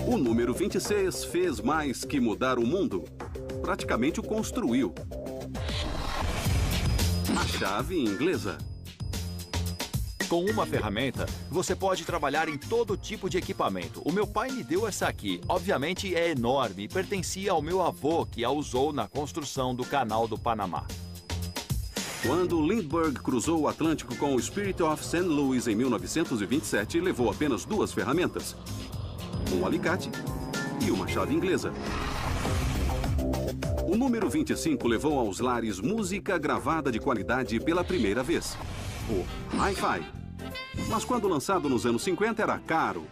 O número 26 fez mais que mudar o mundo. Praticamente o construiu. A chave inglesa. Com uma ferramenta, você pode trabalhar em todo tipo de equipamento. O meu pai me deu essa aqui. Obviamente é enorme e pertencia ao meu avô, que a usou na construção do Canal do Panamá. Quando Lindbergh cruzou o Atlântico com o Spirit of St. Louis em 1927, levou apenas 2 ferramentas. Um alicate e uma chave inglesa. O número 25 levou aos lares música gravada de qualidade pela primeira vez. O Hi-Fi. Mas quando lançado nos anos 50 era caro.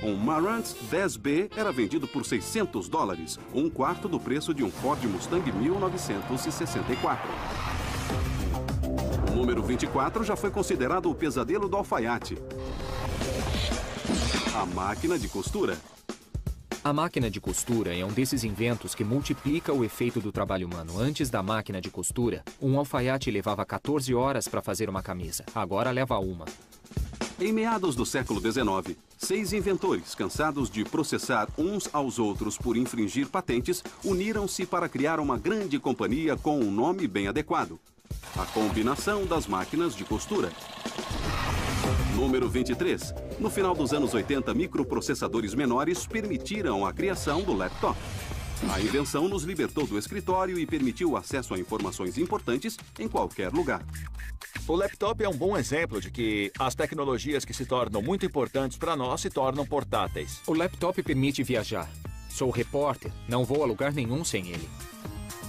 Um Marantz 10B era vendido por $600, um quarto do preço de um Ford Mustang 1964. O número 24 já foi considerado o pesadelo do alfaiate. A máquina de costura. A máquina de costura é um desses inventos que multiplica o efeito do trabalho humano. Antes da máquina de costura, um alfaiate levava 14 horas para fazer uma camisa. Agora leva 1. Em meados do século XIX, 6 inventores, cansados de processar uns aos outros por infringir patentes, uniram-se para criar uma grande companhia com um nome bem adequado: a Combinação das Máquinas de Costura. Número 23. No final dos anos 80, microprocessadores menores permitiram a criação do laptop. A invenção nos libertou do escritório e permitiu acesso a informações importantes em qualquer lugar. O laptop é um bom exemplo de que as tecnologias que se tornam muito importantes para nós se tornam portáteis. O laptop permite viajar. Sou repórter, não vou a lugar nenhum sem ele.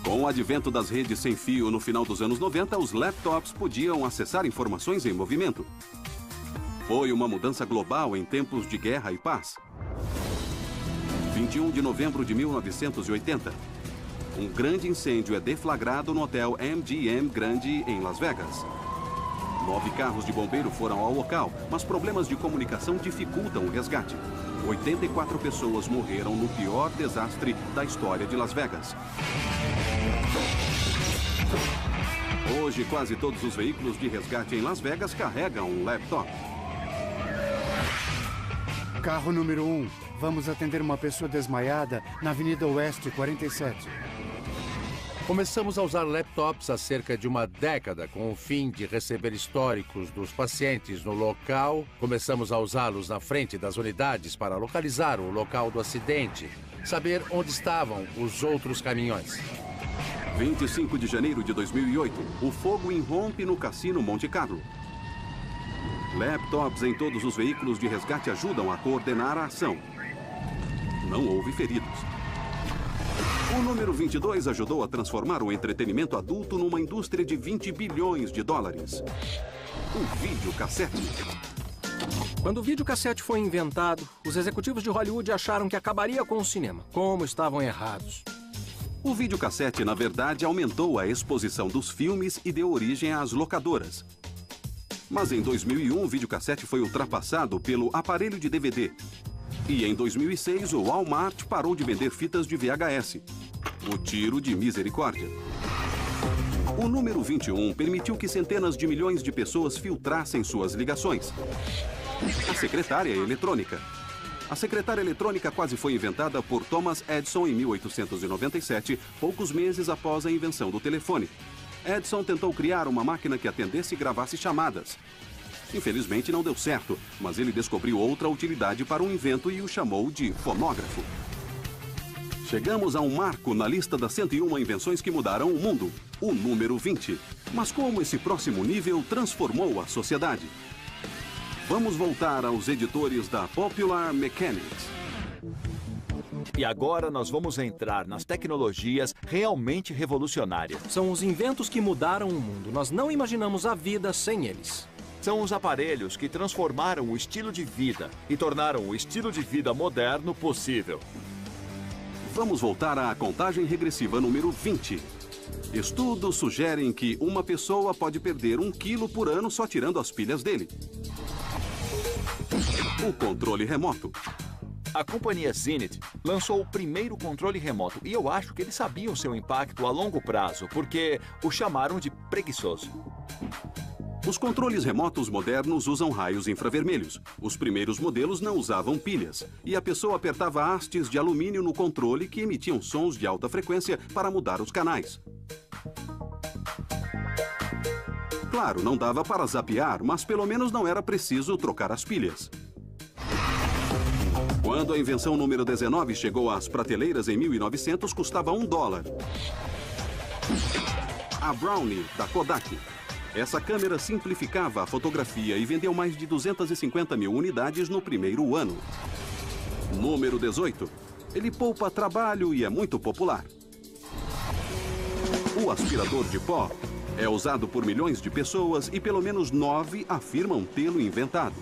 Com o advento das redes sem fio no final dos anos 90, os laptops podiam acessar informações em movimento. Foi uma mudança global em tempos de guerra e paz. 21 de novembro de 1980. Um grande incêndio é deflagrado no hotel MGM Grand em Las Vegas. 9 carros de bombeiro foram ao local, mas problemas de comunicação dificultam o resgate. 84 pessoas morreram no pior desastre da história de Las Vegas. Hoje, quase todos os veículos de resgate em Las Vegas carregam um laptop. Carro número 1. Vamos atender uma pessoa desmaiada na Avenida Oeste 47. Começamos a usar laptops há cerca de uma década com o fim de receber históricos dos pacientes no local. Começamos a usá-los na frente das unidades para localizar o local do acidente, saber onde estavam os outros caminhões. 25 de janeiro de 2008, o fogo irrompe no Cassino Monte Carlo. Laptops em todos os veículos de resgate ajudam a coordenar a ação. Não houve feridos. O número 22 ajudou a transformar o entretenimento adulto numa indústria de 20 bilhões de dólares. O videocassete. Quando o videocassete foi inventado, os executivos de Hollywood acharam que acabaria com o cinema. Como estavam errados. O videocassete, na verdade, aumentou a exposição dos filmes e deu origem às locadoras. Mas em 2001, o videocassete foi ultrapassado pelo aparelho de DVD. E em 2006, o Walmart parou de vender fitas de VHS. O tiro de misericórdia. O número 21 permitiu que centenas de milhões de pessoas filtrassem suas ligações. A secretária eletrônica. A secretária eletrônica quase foi inventada por Thomas Edison em 1897, poucos meses após a invenção do telefone. Edison tentou criar uma máquina que atendesse e gravasse chamadas. Infelizmente não deu certo, mas ele descobriu outra utilidade para o invento e o chamou de fonógrafo. Chegamos a um marco na lista das 101 invenções que mudaram o mundo, o número 20. Mas como esse próximo nível transformou a sociedade? Vamos voltar aos editores da Popular Mechanics. E agora nós vamos entrar nas tecnologias realmente revolucionárias. São os inventos que mudaram o mundo. Nós não imaginamos a vida sem eles. São os aparelhos que transformaram o estilo de vida e tornaram o estilo de vida moderno possível. Vamos voltar à contagem regressiva número 20. Estudos sugerem que uma pessoa pode perder 1 quilo por ano só tirando as pilhas dele. O controle remoto. A companhia Zenith lançou o primeiro controle remoto e eu acho que eles sabiam seu impacto a longo prazo, porque o chamaram de preguiçoso. Os controles remotos modernos usam raios infravermelhos. Os primeiros modelos não usavam pilhas. E a pessoa apertava hastes de alumínio no controle que emitiam sons de alta frequência para mudar os canais. Claro, não dava para zapear, mas pelo menos não era preciso trocar as pilhas. Quando a invenção número 19 chegou às prateleiras em 1900, custava $1. A Brownie, da Kodak. Essa câmera simplificava a fotografia e vendeu mais de 250 mil unidades no primeiro ano. Número 18. Ele poupa trabalho e é muito popular. O aspirador de pó é usado por milhões de pessoas e pelo menos 9 afirmam tê-lo inventado.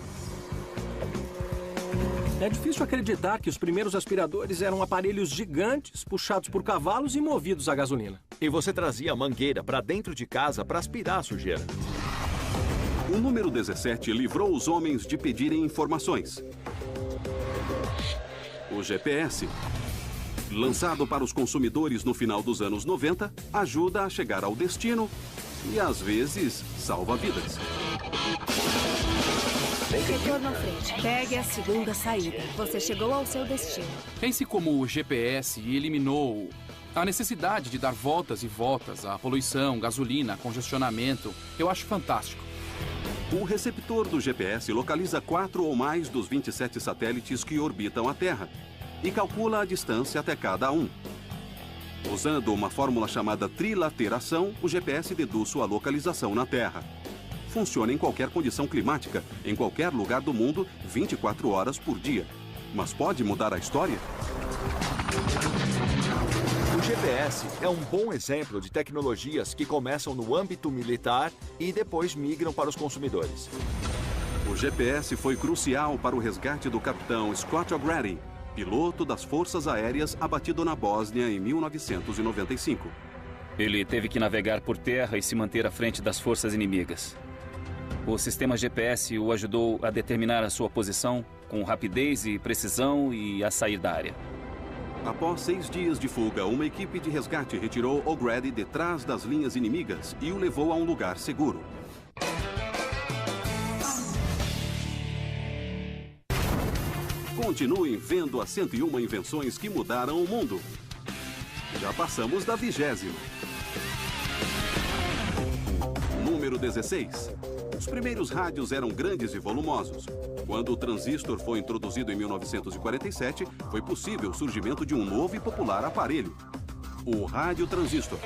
É difícil acreditar que os primeiros aspiradores eram aparelhos gigantes, puxados por cavalos e movidos a gasolina. E você trazia a mangueira para dentro de casa para aspirar a sujeira. O número 17 livrou os homens de pedirem informações. O GPS, lançado para os consumidores no final dos anos 90, ajuda a chegar ao destino e, às vezes, salva vidas. Retorno à frente. Pegue a segunda saída. Você chegou ao seu destino. Pense como o GPS eliminou a necessidade de dar voltas e voltas, a poluição, gasolina, congestionamento. Eu acho fantástico. O receptor do GPS localiza 4 ou mais dos 27 satélites que orbitam a Terra e calcula a distância até cada um. Usando uma fórmula chamada trilateração, o GPS deduz sua localização na Terra. Funciona em qualquer condição climática, em qualquer lugar do mundo, 24 horas por dia. Mas pode mudar a história? O GPS é um bom exemplo de tecnologias que começam no âmbito militar e depois migram para os consumidores. O GPS foi crucial para o resgate do capitão Scott O'Grady, piloto das Forças Aéreas abatido na Bósnia em 1995. Ele teve que navegar por terra e se manter à frente das forças inimigas. O sistema GPS o ajudou a determinar a sua posição com rapidez e precisão e a sair da área. Após 6 dias de fuga, uma equipe de resgate retirou O'Grady de trás das linhas inimigas e o levou a um lugar seguro. Continuem vendo as 101 invenções que mudaram o mundo. Já passamos da 20ª. Número 16. Os primeiros rádios eram grandes e volumosos. Quando o transistor foi introduzido em 1947, foi possível o surgimento de um novo e popular aparelho, o rádio transistor.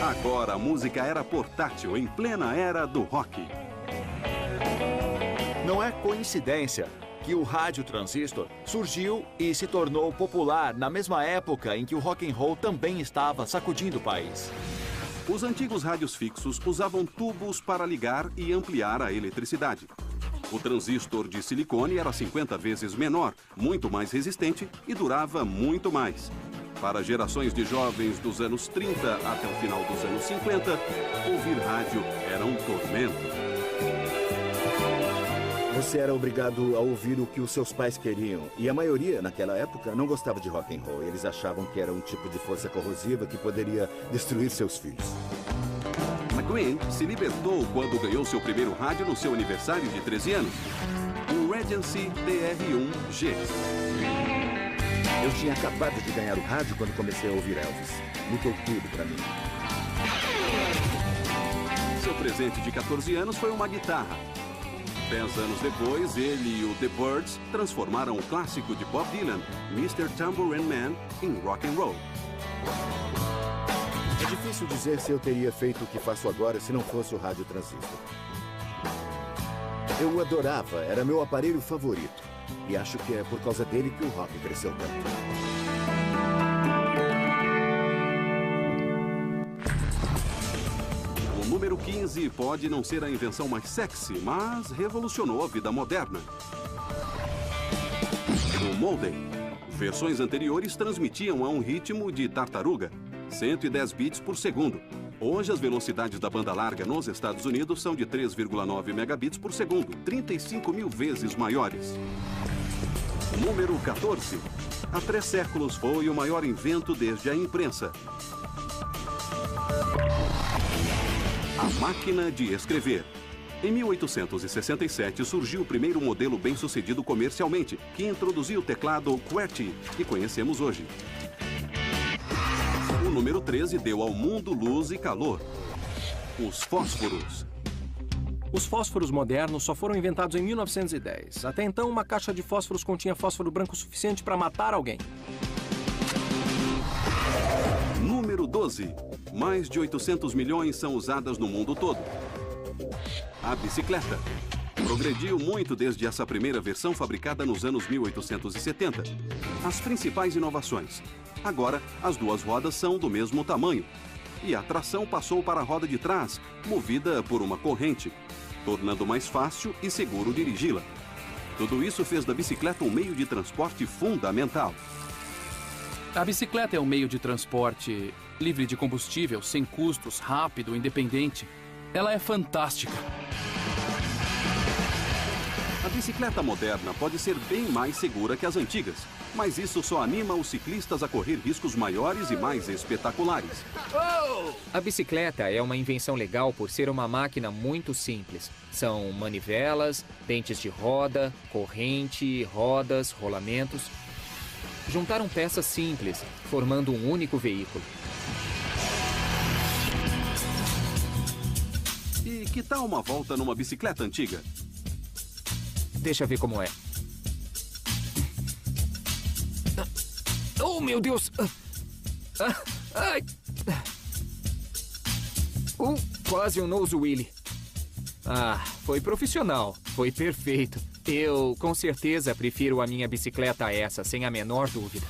Agora a música era portátil, em plena era do rock. Não é coincidência que o rádio transistor surgiu e se tornou popular na mesma época em que o rock and roll também estava sacudindo o país. Os antigos rádios fixos usavam tubos para ligar e ampliar a eletricidade. O transistor de silicone era 50 vezes menor, muito mais resistente e durava muito mais. Para gerações de jovens dos anos 30 até o final dos anos 50, ouvir rádio era um tormento. Você era obrigado a ouvir o que os seus pais queriam. E a maioria, naquela época, não gostava de rock and roll. Eles achavam que era um tipo de força corrosiva que poderia destruir seus filhos. McQueen se libertou quando ganhou seu primeiro rádio no seu aniversário de 13 anos. Um Regency TR-1G. Eu tinha acabado de ganhar o rádio quando comecei a ouvir Elvis. Mudou tudo pra mim. Seu presente de 14 anos foi uma guitarra. 10 anos depois, ele e o The Byrds transformaram o clássico de Bob Dylan, Mr. Tambourine Man, em rock and roll. É difícil dizer se eu teria feito o que faço agora se não fosse o rádio transistor. Eu o adorava, era meu aparelho favorito. E acho que é por causa dele que o rock cresceu tanto. O número 15 pode não ser a invenção mais sexy, mas revolucionou a vida moderna. O modem. Versões anteriores transmitiam a um ritmo de tartaruga, 110 bits por segundo. Hoje, as velocidades da banda larga nos Estados Unidos são de 3,9 megabits por segundo, 35 mil vezes maiores. Número 14. Há 3 séculos foi o maior invento desde a imprensa. A máquina de escrever. Em 1867 surgiu o primeiro modelo bem-sucedido comercialmente, que introduziu o teclado QWERTY, que conhecemos hoje. O número 13 deu ao mundo luz e calor. Os fósforos. Os fósforos modernos só foram inventados em 1910. Até então, uma caixa de fósforos continha fósforo branco suficiente para matar alguém. Número 12. Mais de 800 milhões são usadas no mundo todo. A bicicleta. Progrediu muito desde essa primeira versão fabricada nos anos 1870. As principais inovações. Agora, as duas rodas são do mesmo tamanho. E a tração passou para a roda de trás, movida por uma corrente, tornando mais fácil e seguro dirigi-la. Tudo isso fez da bicicleta um meio de transporte fundamental. A bicicleta é um meio de transporte livre de combustível, sem custos, rápido, independente. Ela é fantástica. A bicicleta moderna pode ser bem mais segura que as antigas, mas isso só anima os ciclistas a correr riscos maiores e mais espetaculares. A bicicleta é uma invenção legal por ser uma máquina muito simples. São manivelas, dentes de roda, corrente, rodas, rolamentos. Juntaram peças simples, formando um único veículo. E que tal uma volta numa bicicleta antiga? Deixa ver como é. Oh, meu Deus! Ai! Quase um nose wheelie. Ah, foi profissional. Foi perfeito. Eu, com certeza, prefiro a minha bicicleta a essa, sem a menor dúvida.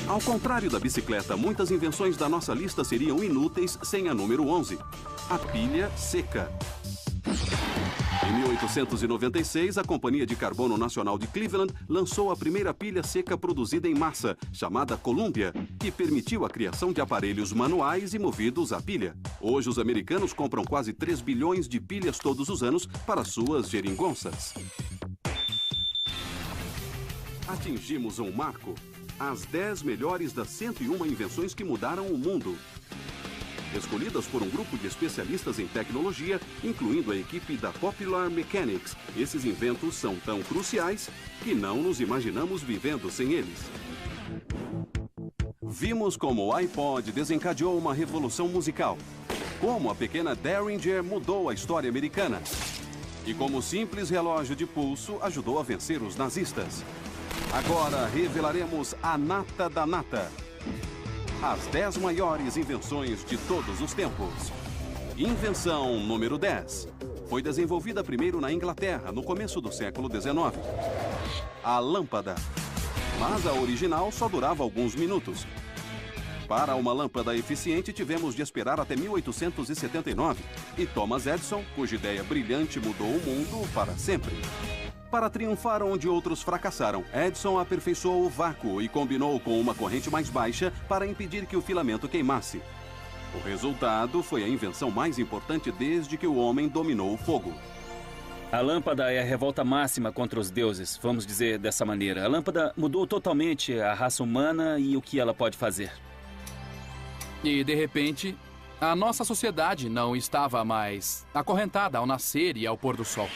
Ao contrário da bicicleta, muitas invenções da nossa lista seriam inúteis sem a número 11. A pilha seca. Em 1896, a Companhia de Carbono Nacional de Cleveland lançou a primeira pilha seca produzida em massa, chamada Columbia, que permitiu a criação de aparelhos manuais e movidos a pilha. Hoje, os americanos compram quase 3 bilhões de pilhas todos os anos para suas geringonças. Atingimos um marco. As 10 melhores das 101 invenções que mudaram o mundo. escolhidas por um grupo de especialistas em tecnologia, incluindo a equipe da Popular Mechanics. Esses inventos são tão cruciais que não nos imaginamos vivendo sem eles. Vimos como o iPod desencadeou uma revolução musical, como a pequena Derringer mudou a história americana e como o simples relógio de pulso ajudou a vencer os nazistas. Agora revelaremos a nata da nata. As 10 maiores invenções de todos os tempos. Invenção número 10. Foi desenvolvida primeiro na Inglaterra, no começo do século XIX. A lâmpada. Mas a original só durava alguns minutos. Para uma lâmpada eficiente, tivemos de esperar até 1879. E Thomas Edison, cuja ideia brilhante mudou o mundo para sempre. Para triunfar onde outros fracassaram, Edison aperfeiçoou o vácuo e combinou com uma corrente mais baixa para impedir que o filamento queimasse. O resultado foi a invenção mais importante desde que o homem dominou o fogo. A lâmpada é a revolta máxima contra os deuses, vamos dizer dessa maneira. A lâmpada mudou totalmente a raça humana e o que ela pode fazer. E, de repente, a nossa sociedade não estava mais acorrentada ao nascer e ao pôr do sol.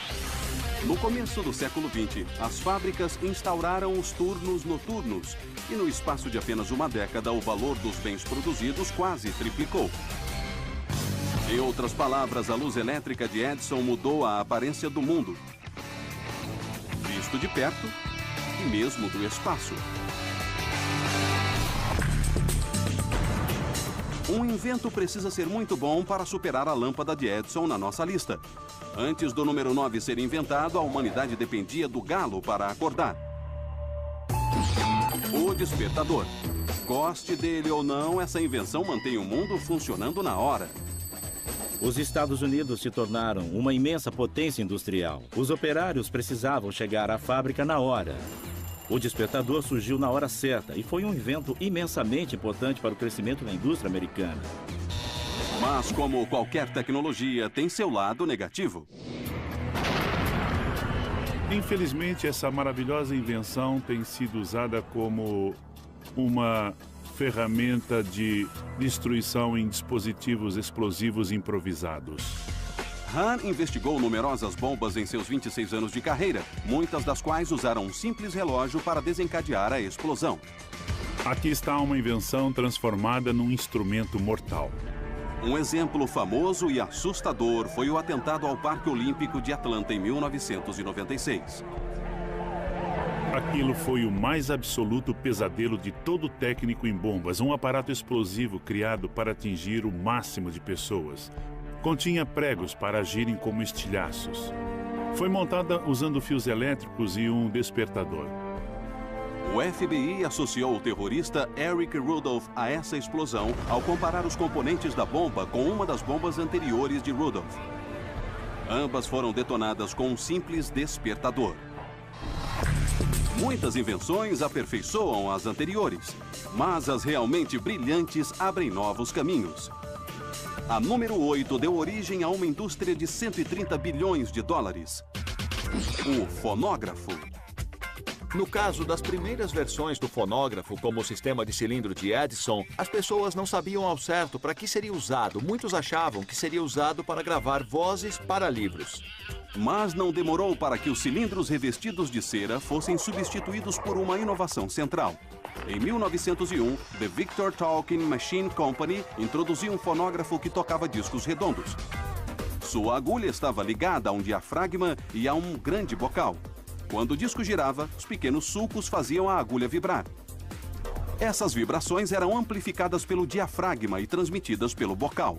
No começo do século XX, as fábricas instauraram os turnos noturnos e no espaço de apenas uma década, o valor dos bens produzidos quase triplicou. Em outras palavras, a luz elétrica de Edison mudou a aparência do mundo, visto de perto e mesmo do espaço. Um invento precisa ser muito bom para superar a lâmpada de Edison na nossa lista. Antes do número 9 ser inventado, a humanidade dependia do galo para acordar. O despertador. Goste dele ou não, essa invenção mantém o mundo funcionando na hora. Os Estados Unidos se tornaram uma imensa potência industrial. Os operários precisavam chegar à fábrica na hora. O despertador surgiu na hora certa e foi um invento imensamente importante para o crescimento da indústria americana. Mas, como qualquer tecnologia, tem seu lado negativo. Infelizmente, essa maravilhosa invenção tem sido usada como uma ferramenta de destruição em dispositivos explosivos improvisados. Hahn investigou numerosas bombas em seus 26 anos de carreira, muitas das quais usaram um simples relógio para desencadear a explosão. Aqui está uma invenção transformada num instrumento mortal. Um exemplo famoso e assustador foi o atentado ao Parque Olímpico de Atlanta em 1996. Aquilo foi o mais absoluto pesadelo de todo técnico em bombas, um aparato explosivo criado para atingir o máximo de pessoas. Continha pregos para agirem como estilhaços. Foi montada usando fios elétricos e um despertador. O FBI associou o terrorista Eric Rudolph a essa explosão ao comparar os componentes da bomba com uma das bombas anteriores de Rudolph. Ambas foram detonadas com um simples despertador. Muitas invenções aperfeiçoam as anteriores, mas as realmente brilhantes abrem novos caminhos. A número 8 deu origem a uma indústria de 130 bilhões de dólares. O fonógrafo. No caso das primeiras versões do fonógrafo, como o sistema de cilindro de Edison, as pessoas não sabiam ao certo para que seria usado. Muitos achavam que seria usado para gravar vozes para livros. Mas não demorou para que os cilindros revestidos de cera fossem substituídos por uma inovação central. Em 1901, The Victor Talking Machine Company introduziu um fonógrafo que tocava discos redondos. Sua agulha estava ligada a um diafragma e a um grande bocal. Quando o disco girava, os pequenos sulcos faziam a agulha vibrar. Essas vibrações eram amplificadas pelo diafragma e transmitidas pelo bocal.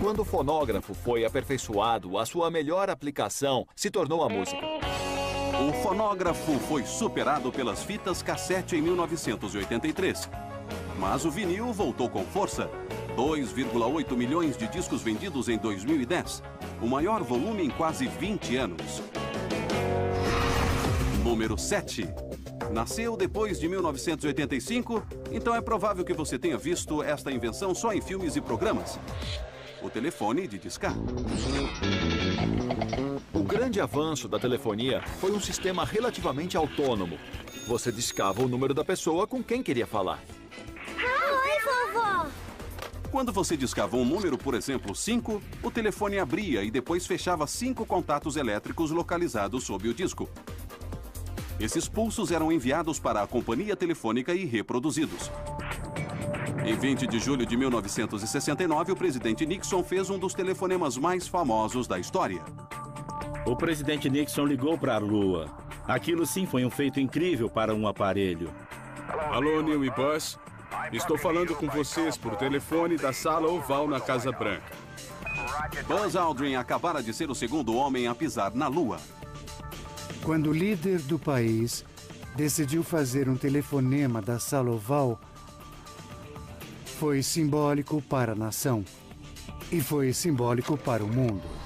Quando o fonógrafo foi aperfeiçoado, a sua melhor aplicação se tornou a música. O fonógrafo foi superado pelas fitas cassete em 1983. Mas o vinil voltou com força. 2,8 milhões de discos vendidos em 2010. O maior volume em quase 20 anos. Número 7. Nasceu depois de 1985, então é provável que você tenha visto esta invenção só em filmes e programas. O telefone de discar. O grande avanço da telefonia foi um sistema relativamente autônomo. Você discava o número da pessoa com quem queria falar. Oi, vovó! Quando você discava um número, por exemplo, 5, o telefone abria e depois fechava 5 contatos elétricos localizados sob o disco. Esses pulsos eram enviados para a companhia telefônica e reproduzidos. Em 20 de julho de 1969, o presidente Nixon fez um dos telefonemas mais famosos da história. O presidente Nixon ligou para a Lua. Aquilo sim foi um feito incrível para um aparelho. Alô, Neil e Buzz. Estou falando com vocês por telefone da sala oval na Casa Branca. Buzz Aldrin acabara de ser o segundo homem a pisar na Lua. Quando o líder do país decidiu fazer um telefonema da sala oval, foi simbólico para a nação e foi simbólico para o mundo.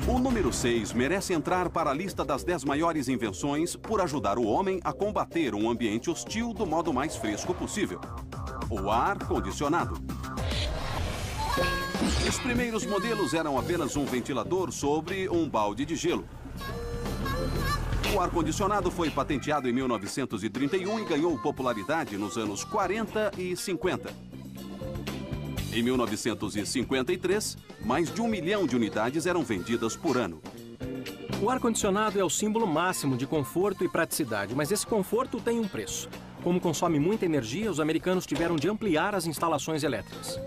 O número 6 merece entrar para a lista das 10 maiores invenções por ajudar o homem a combater um ambiente hostil do modo mais fresco possível: o ar-condicionado. Os primeiros modelos eram apenas um ventilador sobre um balde de gelo. O ar-condicionado foi patenteado em 1931 e ganhou popularidade nos anos 40 e 50. Em 1953, mais de 1 milhão de unidades eram vendidas por ano. O ar-condicionado é o símbolo máximo de conforto e praticidade, mas esse conforto tem um preço. Como consome muita energia, os americanos tiveram de ampliar as instalações elétricas.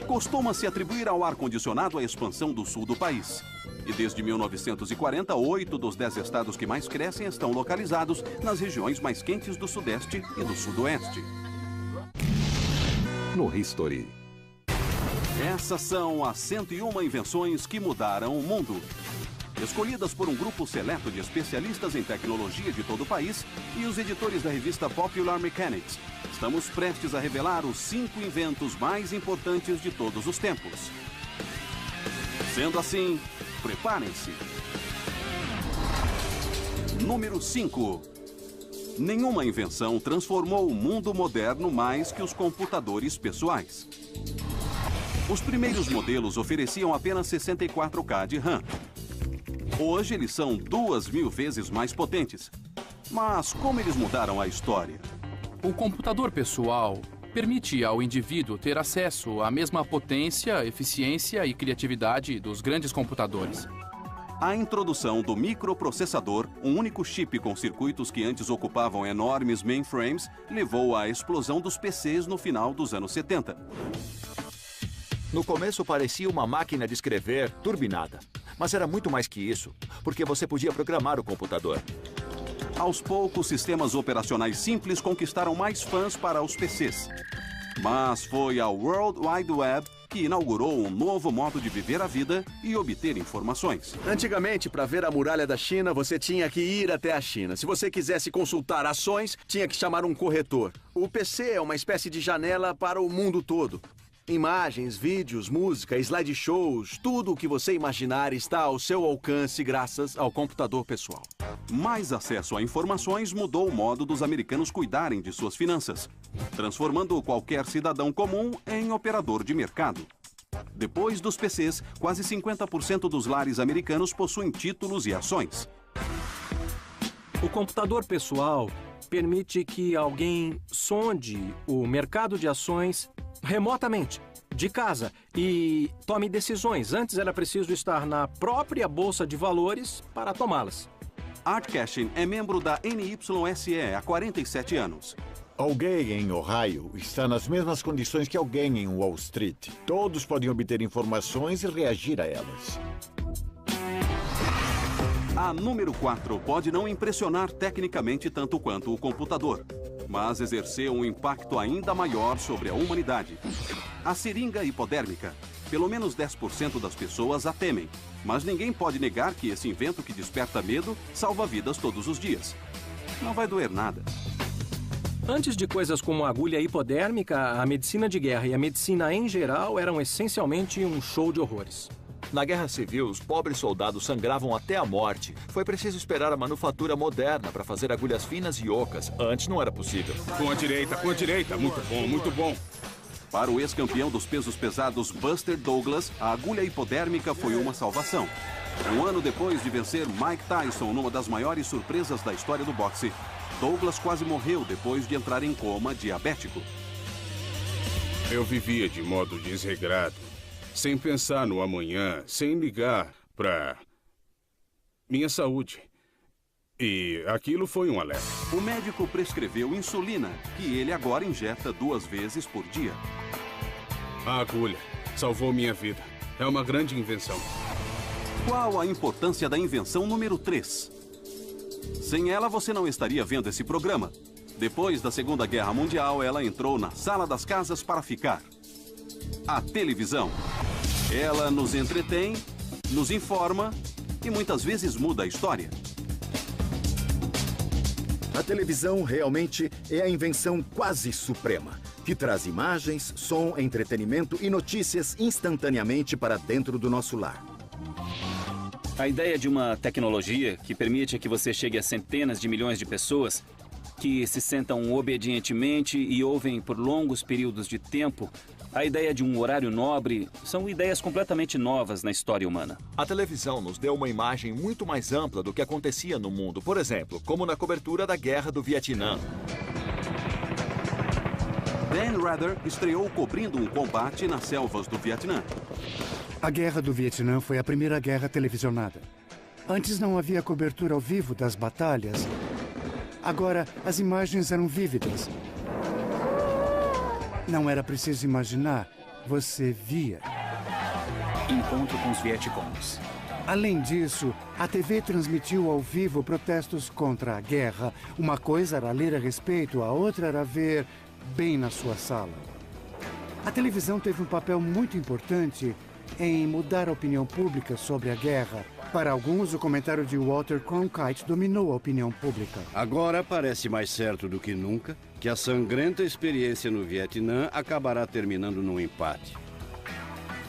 Costuma-se atribuir ao ar-condicionado a expansão do sul do país. E desde 1940, 8 dos 10 estados que mais crescem estão localizados nas regiões mais quentes do Sudeste e do Sudoeste. No History. Essas são as 101 invenções que mudaram o mundo. Escolhidas por um grupo seleto de especialistas em tecnologia de todo o país e os editores da revista Popular Mechanics, estamos prestes a revelar os 5 inventos mais importantes de todos os tempos. Sendo assim, preparem-se. Número 5. Nenhuma invenção transformou o mundo moderno mais que os computadores pessoais. Os primeiros modelos ofereciam apenas 64K de RAM. Hoje eles são 2.000 vezes mais potentes. Mas como eles mudaram a história? O computador pessoal permite ao indivíduo ter acesso à mesma potência, eficiência e criatividade dos grandes computadores. A introdução do microprocessador, um único chip com circuitos que antes ocupavam enormes mainframes, levou à explosão dos PCs no final dos anos 70. No começo parecia uma máquina de escrever turbinada. Mas era muito mais que isso, porque você podia programar o computador. Aos poucos, sistemas operacionais simples conquistaram mais fãs para os PCs. Mas foi a World Wide Web que inaugurou um novo modo de viver a vida e obter informações. Antigamente, para ver a muralha da China, você tinha que ir até a China. Se você quisesse consultar ações, tinha que chamar um corretor. O PC é uma espécie de janela para o mundo todo. Imagens, vídeos, música, slideshows, tudo o que você imaginar está ao seu alcance graças ao computador pessoal. Mais acesso a informações mudou o modo dos americanos cuidarem de suas finanças, transformando qualquer cidadão comum em operador de mercado. Depois dos PCs, quase 50% dos lares americanos possuem títulos e ações. O computador pessoal permite que alguém sonde o mercado de ações remotamente, de casa, e tome decisões. Antes era preciso estar na própria bolsa de valores para tomá-las. Art Cashin é membro da NYSE há 47 anos. Alguém em Ohio está nas mesmas condições que alguém em Wall Street. Todos podem obter informações e reagir a elas. A número 4 pode não impressionar tecnicamente tanto quanto o computador, mas exerceu um impacto ainda maior sobre a humanidade. A seringa hipodérmica. Pelo menos 10% das pessoas a temem, mas ninguém pode negar que esse invento que desperta medo salva vidas todos os dias. Não vai doer nada. Antes de coisas como a agulha hipodérmica, a medicina de guerra e a medicina em geral eram essencialmente um show de horrores. Na Guerra Civil, os pobres soldados sangravam até a morte. Foi preciso esperar a manufatura moderna para fazer agulhas finas e ocas. Antes não era possível. Com a direita, com a direita. Muito bom, muito bom. Para o ex-campeão dos pesos pesados Buster Douglas, a agulha hipodérmica foi uma salvação. Um ano depois de vencer Mike Tyson numa das maiores surpresas da história do boxe, Douglas quase morreu depois de entrar em coma diabético. Eu vivia de modo desregrado, sem pensar no amanhã, sem ligar para minha saúde. E aquilo foi um alerta. O médico prescreveu insulina, que ele agora injeta 2 vezes por dia. A agulha salvou minha vida. É uma grande invenção. Qual a importância da invenção número 3? Sem ela, você não estaria vendo esse programa. Depois da Segunda Guerra Mundial, ela entrou na sala das casas para ficar. A televisão. Ela nos entretém, nos informa e muitas vezes muda a história. A televisão realmente é a invenção quase suprema, que traz imagens, som, entretenimento e notícias instantaneamente para dentro do nosso lar. A ideia de uma tecnologia que permite que você chegue a centenas de milhões de pessoas que se sentam obedientemente e ouvem por longos períodos de tempo, a ideia de um horário nobre, são ideias completamente novas na história humana. A televisão nos deu uma imagem muito mais ampla do que acontecia no mundo. Por exemplo, como na cobertura da Guerra do Vietnã. Dan Rather estreou cobrindo um combate nas selvas do Vietnã. A Guerra do Vietnã foi a primeira guerra televisionada. Antes não havia cobertura ao vivo das batalhas. Agora, as imagens eram vívidas. Não era preciso imaginar, você via. Encontro com os Vietcongs. Além disso, a TV transmitiu ao vivo protestos contra a guerra. Uma coisa era ler a respeito, a outra era ver bem na sua sala. A televisão teve um papel muito importante em mudar a opinião pública sobre a guerra. Para alguns, o comentário de Walter Cronkite dominou a opinião pública. Agora parece mais certo do que nunca que a sangrenta experiência no Vietnã acabará terminando num empate.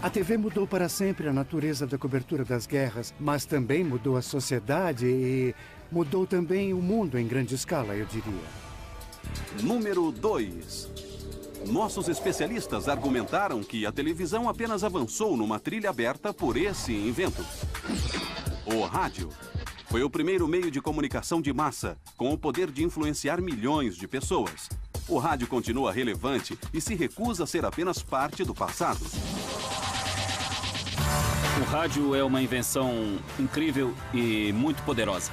A TV mudou para sempre a natureza da cobertura das guerras, mas também mudou a sociedade e mudou também o mundo em grande escala, eu diria. Número 2. Nossos especialistas argumentaram que a televisão apenas avançou numa trilha aberta por esse invento. O rádio foi o primeiro meio de comunicação de massa, com o poder de influenciar milhões de pessoas. O rádio continua relevante e se recusa a ser apenas parte do passado. O rádio é uma invenção incrível e muito poderosa.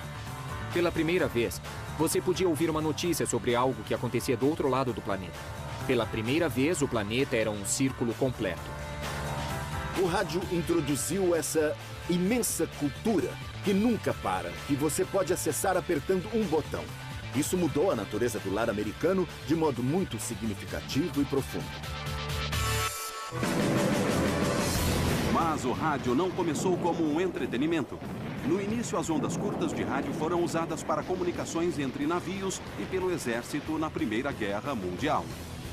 Pela primeira vez, você podia ouvir uma notícia sobre algo que acontecia do outro lado do planeta. Pela primeira vez, o planeta era um círculo completo. O rádio introduziu essa imensa cultura que nunca para, que você pode acessar apertando um botão. Isso mudou a natureza do lar americano de modo muito significativo e profundo. Mas o rádio não começou como um entretenimento. No início, as ondas curtas de rádio foram usadas para comunicações entre navios e pelo exército na Primeira Guerra Mundial.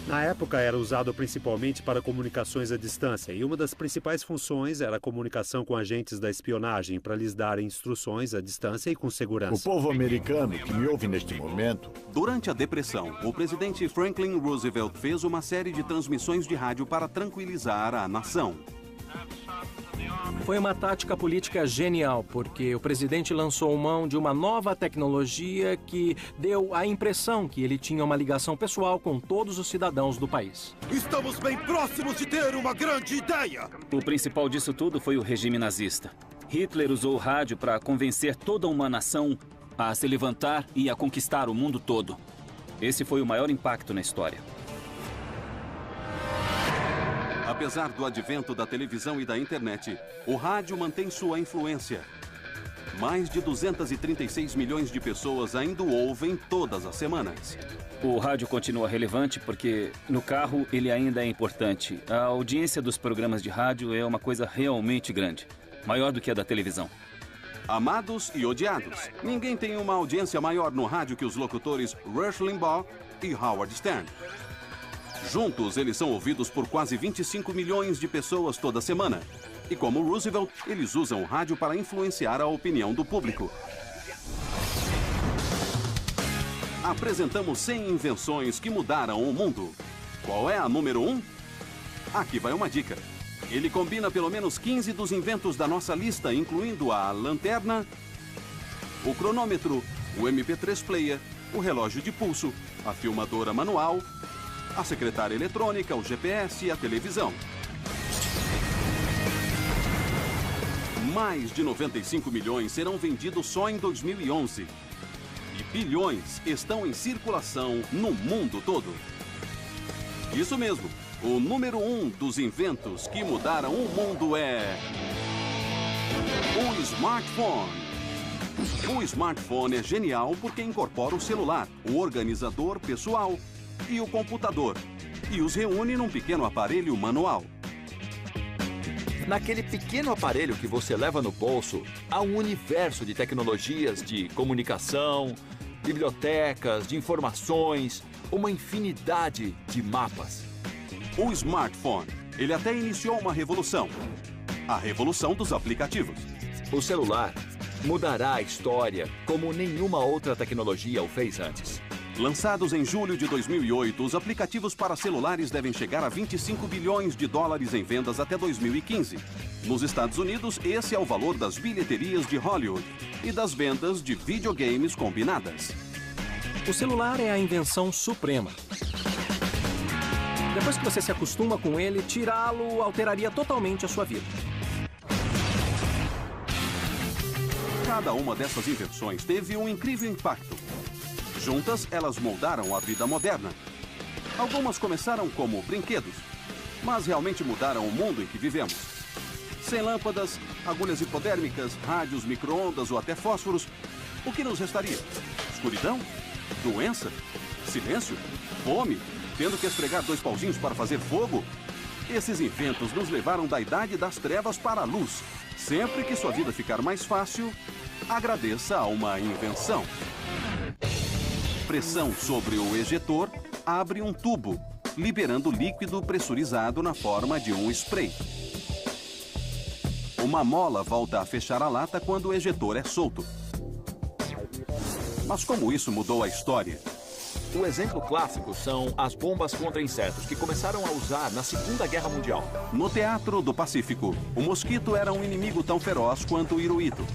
Na época, era usado principalmente para comunicações à distância, e uma das principais funções era a comunicação com agentes da espionagem, para lhes dar instruções à distância e com segurança. O povo americano que me ouve neste momento... Durante a Depressão, o presidente Franklin Roosevelt fez uma série de transmissões de rádio para tranquilizar a nação. Foi uma tática política genial, porque o presidente lançou mão de uma nova tecnologia que deu a impressão que ele tinha uma ligação pessoal com todos os cidadãos do país. Estamos bem próximos de ter uma grande ideia! O principal disso tudo foi o regime nazista. Hitler usou o rádio para convencer toda uma nação a se levantar e a conquistar o mundo todo. Esse foi o maior impacto na história. Apesar do advento da televisão e da internet, o rádio mantém sua influência. Mais de 236 milhões de pessoas ainda o ouvem todas as semanas. O rádio continua relevante porque no carro ele ainda é importante. A audiência dos programas de rádio é uma coisa realmente grande, maior do que a da televisão. Amados e odiados. Ninguém tem uma audiência maior no rádio que os locutores Rush Limbaugh e Howard Stern. Juntos, eles são ouvidos por quase 25 milhões de pessoas toda semana. E como Roosevelt, eles usam o rádio para influenciar a opinião do público. Apresentamos 100 invenções que mudaram o mundo. Qual é a número 1? Aqui vai uma dica. Ele combina pelo menos 15 dos inventos da nossa lista, incluindo a lanterna, o cronômetro, o MP3 player, o relógio de pulso, a filmadora manual, a secretária eletrônica, o GPS e a televisão. Mais de 95 milhões serão vendidos só em 2011. E bilhões estão em circulação no mundo todo. Isso mesmo, o número 1 dos inventos que mudaram o mundo é... o smartphone. O smartphone é genial porque incorpora o celular, o organizador pessoal e o computador, e os reúne num pequeno aparelho manual. Naquele pequeno aparelho que você leva no bolso, há um universo de tecnologias de comunicação, bibliotecas, de informações, uma infinidade de mapas. O smartphone, ele até iniciou uma revolução. A revolução dos aplicativos. O celular mudará a história como nenhuma outra tecnologia o fez antes. Lançados em julho de 2008, os aplicativos para celulares devem chegar a 25 bilhões de dólares em vendas até 2015. Nos Estados Unidos, esse é o valor das bilheterias de Hollywood e das vendas de videogames combinadas. O celular é a invenção suprema. Depois que você se acostuma com ele, tirá-lo alteraria totalmente a sua vida. Cada uma dessas invenções teve um incrível impacto. Juntas, elas moldaram a vida moderna. Algumas começaram como brinquedos, mas realmente mudaram o mundo em que vivemos. Sem lâmpadas, agulhas hipodérmicas, rádios, micro-ondas ou até fósforos, o que nos restaria? Escuridão? Doença? Silêncio? Fome? Tendo que esfregar 2 pauzinhos para fazer fogo? Esses inventos nos levaram da idade das trevas para a luz. Sempre que sua vida ficar mais fácil, agradeça a uma invenção. Pressão sobre o ejetor abre um tubo, liberando líquido pressurizado na forma de um spray. Uma mola volta a fechar a lata quando o ejetor é solto. Mas como isso mudou a história? O exemplo clássico são as bombas contra insetos, que começaram a usar na Segunda Guerra Mundial. No Teatro do Pacífico, o mosquito era um inimigo tão feroz quanto o iruído.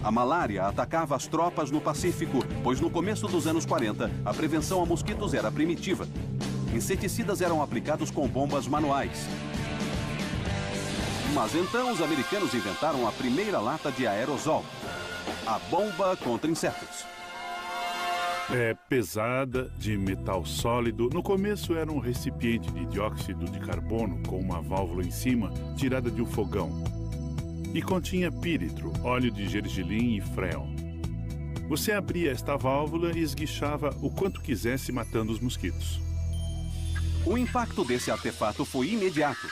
A malária atacava as tropas no Pacífico, pois no começo dos anos 40, a prevenção a mosquitos era primitiva. Inseticidas eram aplicados com bombas manuais. Mas então os americanos inventaram a primeira lata de aerosol, a bomba contra insetos. É pesada, de metal sólido. No começo era um recipiente de dióxido de carbono com uma válvula em cima, tirada de um fogão. E continha píritro, óleo de gergelim e freon. Você abria esta válvula e esguichava o quanto quisesse, matando os mosquitos. O impacto desse artefato foi imediato.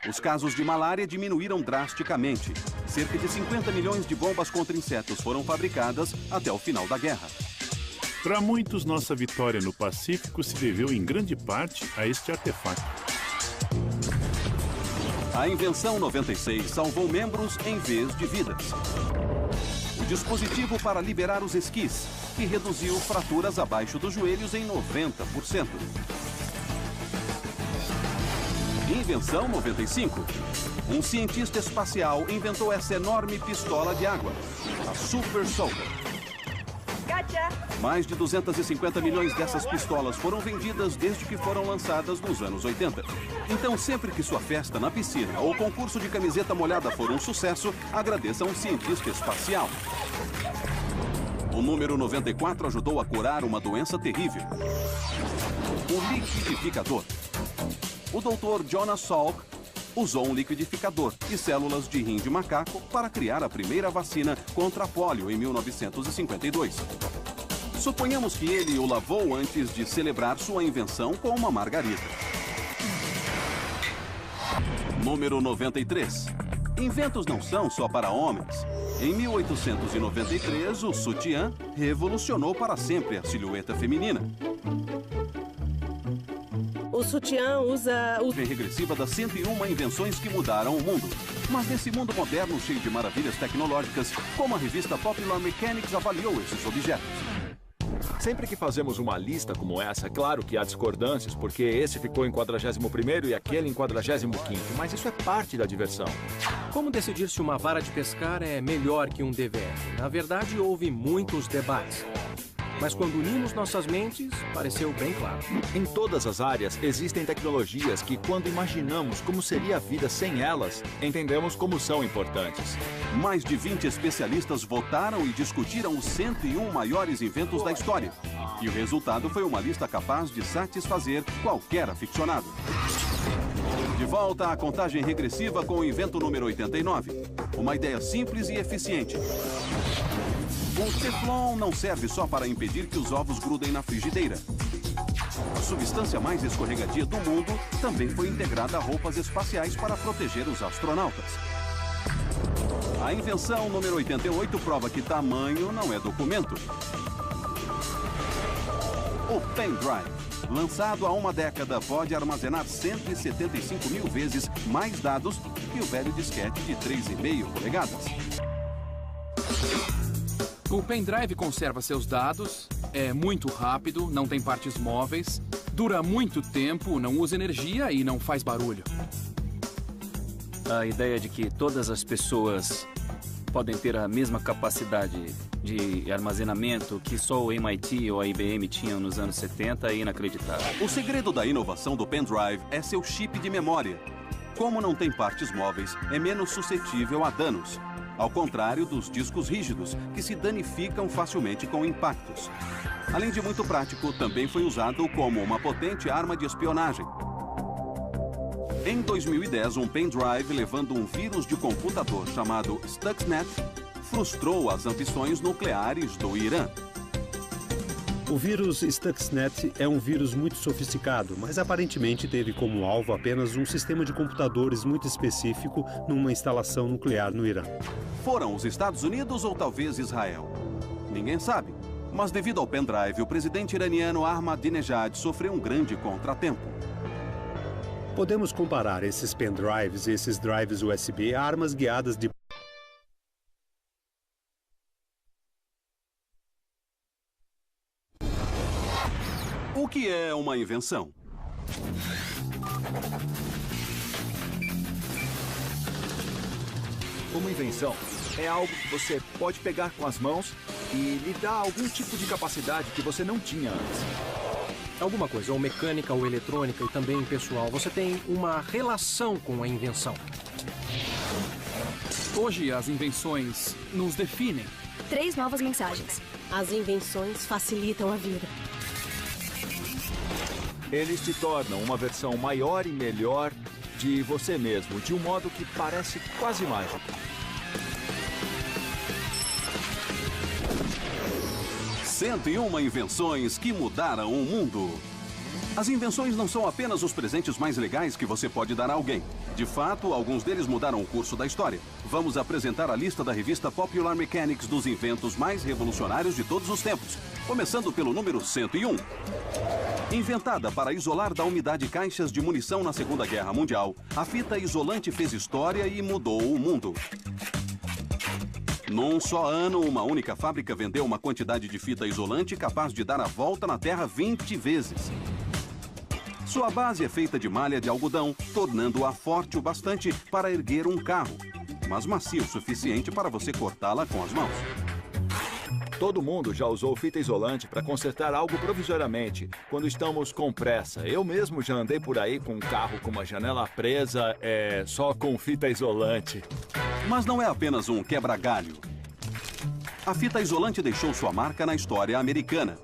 Os casos de malária diminuíram drasticamente. Cerca de 50 milhões de bombas contra insetos foram fabricadas até o final da guerra. Para muitos, nossa vitória no Pacífico se deveu em grande parte a este artefato. A invenção 96 salvou membros em vez de vidas. O dispositivo para liberar os esquis, que reduziu fraturas abaixo dos joelhos em 90%. Invenção 95. Um cientista espacial inventou essa enorme pistola de água, a Super Soaker. Mais de 250 milhões dessas pistolas foram vendidas desde que foram lançadas nos anos 80. Então, sempre que sua festa na piscina ou concurso de camiseta molhada for um sucesso, agradeça a um cientista espacial. O número 94 ajudou a curar uma doença terrível: o liquidificador. O Dr. Jonas Salk usou um liquidificador e células de rim de macaco para criar a primeira vacina contra a polio em 1952. Suponhamos que ele o lavou antes de celebrar sua invenção com uma margarida. Número 93. Inventos não são só para homens. Em 1893, o sutiã revolucionou para sempre a silhueta feminina. O sutiã usa o... regressiva das 101 invenções que mudaram o mundo. Mas nesse mundo moderno cheio de maravilhas tecnológicas, como a revista Popular Mechanics avaliou esses objetos? Sempre que fazemos uma lista como essa, claro que há discordâncias, porque esse ficou em 41º e aquele em 45º, mas isso é parte da diversão. Como decidir se uma vara de pescar é melhor que um DVF? Na verdade, houve muitos debates. Mas quando unimos nossas mentes, pareceu bem claro. Em todas as áreas, existem tecnologias que, quando imaginamos como seria a vida sem elas, entendemos como são importantes. Mais de 20 especialistas votaram e discutiram os 101 maiores inventos da história. E o resultado foi uma lista capaz de satisfazer qualquer aficionado. De volta à contagem regressiva com o invento número 89. Uma ideia simples e eficiente. O Teflon não serve só para impedir que os ovos grudem na frigideira. A substância mais escorregadia do mundo também foi integrada a roupas espaciais para proteger os astronautas. A invenção número 88 prova que tamanho não é documento. O pendrive, lançado há uma década, pode armazenar 175 mil vezes mais dados que o velho disquete de 3,5 polegadas. O pendrive conserva seus dados, é muito rápido, não tem partes móveis, dura muito tempo, não usa energia e não faz barulho. A ideia de que todas as pessoas podem ter a mesma capacidade de armazenamento que só o MIT ou a IBM tinham nos anos 70 é inacreditável. O segredo da inovação do pendrive é seu chip de memória. Como não tem partes móveis, é menos suscetível a danos. Ao contrário dos discos rígidos, que se danificam facilmente com impactos. Além de muito prático, também foi usado como uma potente arma de espionagem. Em 2010, um pendrive levando um vírus de computador chamado Stuxnet frustrou as ambições nucleares do Irã. O vírus Stuxnet é um vírus muito sofisticado, mas aparentemente teve como alvo apenas um sistema de computadores muito específico numa instalação nuclear no Irã. Foram os Estados Unidos ou talvez Israel? Ninguém sabe. Mas devido ao pendrive, o presidente iraniano Ahmadinejad sofreu um grande contratempo. Podemos comparar esses pendrives e esses drives USB a armas guiadas de... O que é uma invenção? Uma invenção é algo que você pode pegar com as mãos e lhe dá algum tipo de capacidade que você não tinha antes. Alguma coisa, ou mecânica, ou eletrônica e também pessoal. Você tem uma relação com a invenção. Hoje, as invenções nos definem. 3 novas mensagens. As invenções facilitam a vida. Eles te tornam uma versão maior e melhor de você mesmo, de um modo que parece quase mágico. Cento e uma invenções que mudaram o mundo. As invenções não são apenas os presentes mais legais que você pode dar a alguém. De fato, alguns deles mudaram o curso da história. Vamos apresentar a lista da revista Popular Mechanics dos inventos mais revolucionários de todos os tempos. Começando pelo número 101. Inventada para isolar da umidade caixas de munição na Segunda Guerra Mundial, a fita isolante fez história e mudou o mundo. Num só ano, uma única fábrica vendeu uma quantidade de fita isolante capaz de dar a volta na Terra 20 vezes. Sua base é feita de malha de algodão, tornando-a forte o bastante para erguer um carro, mas macia o suficiente para você cortá-la com as mãos. Todo mundo já usou fita isolante para consertar algo provisoriamente, quando estamos com pressa. Eu mesmo já andei por aí com um carro com uma janela presa, só com fita isolante. Mas não é apenas um quebra-galho. A fita isolante deixou sua marca na história americana.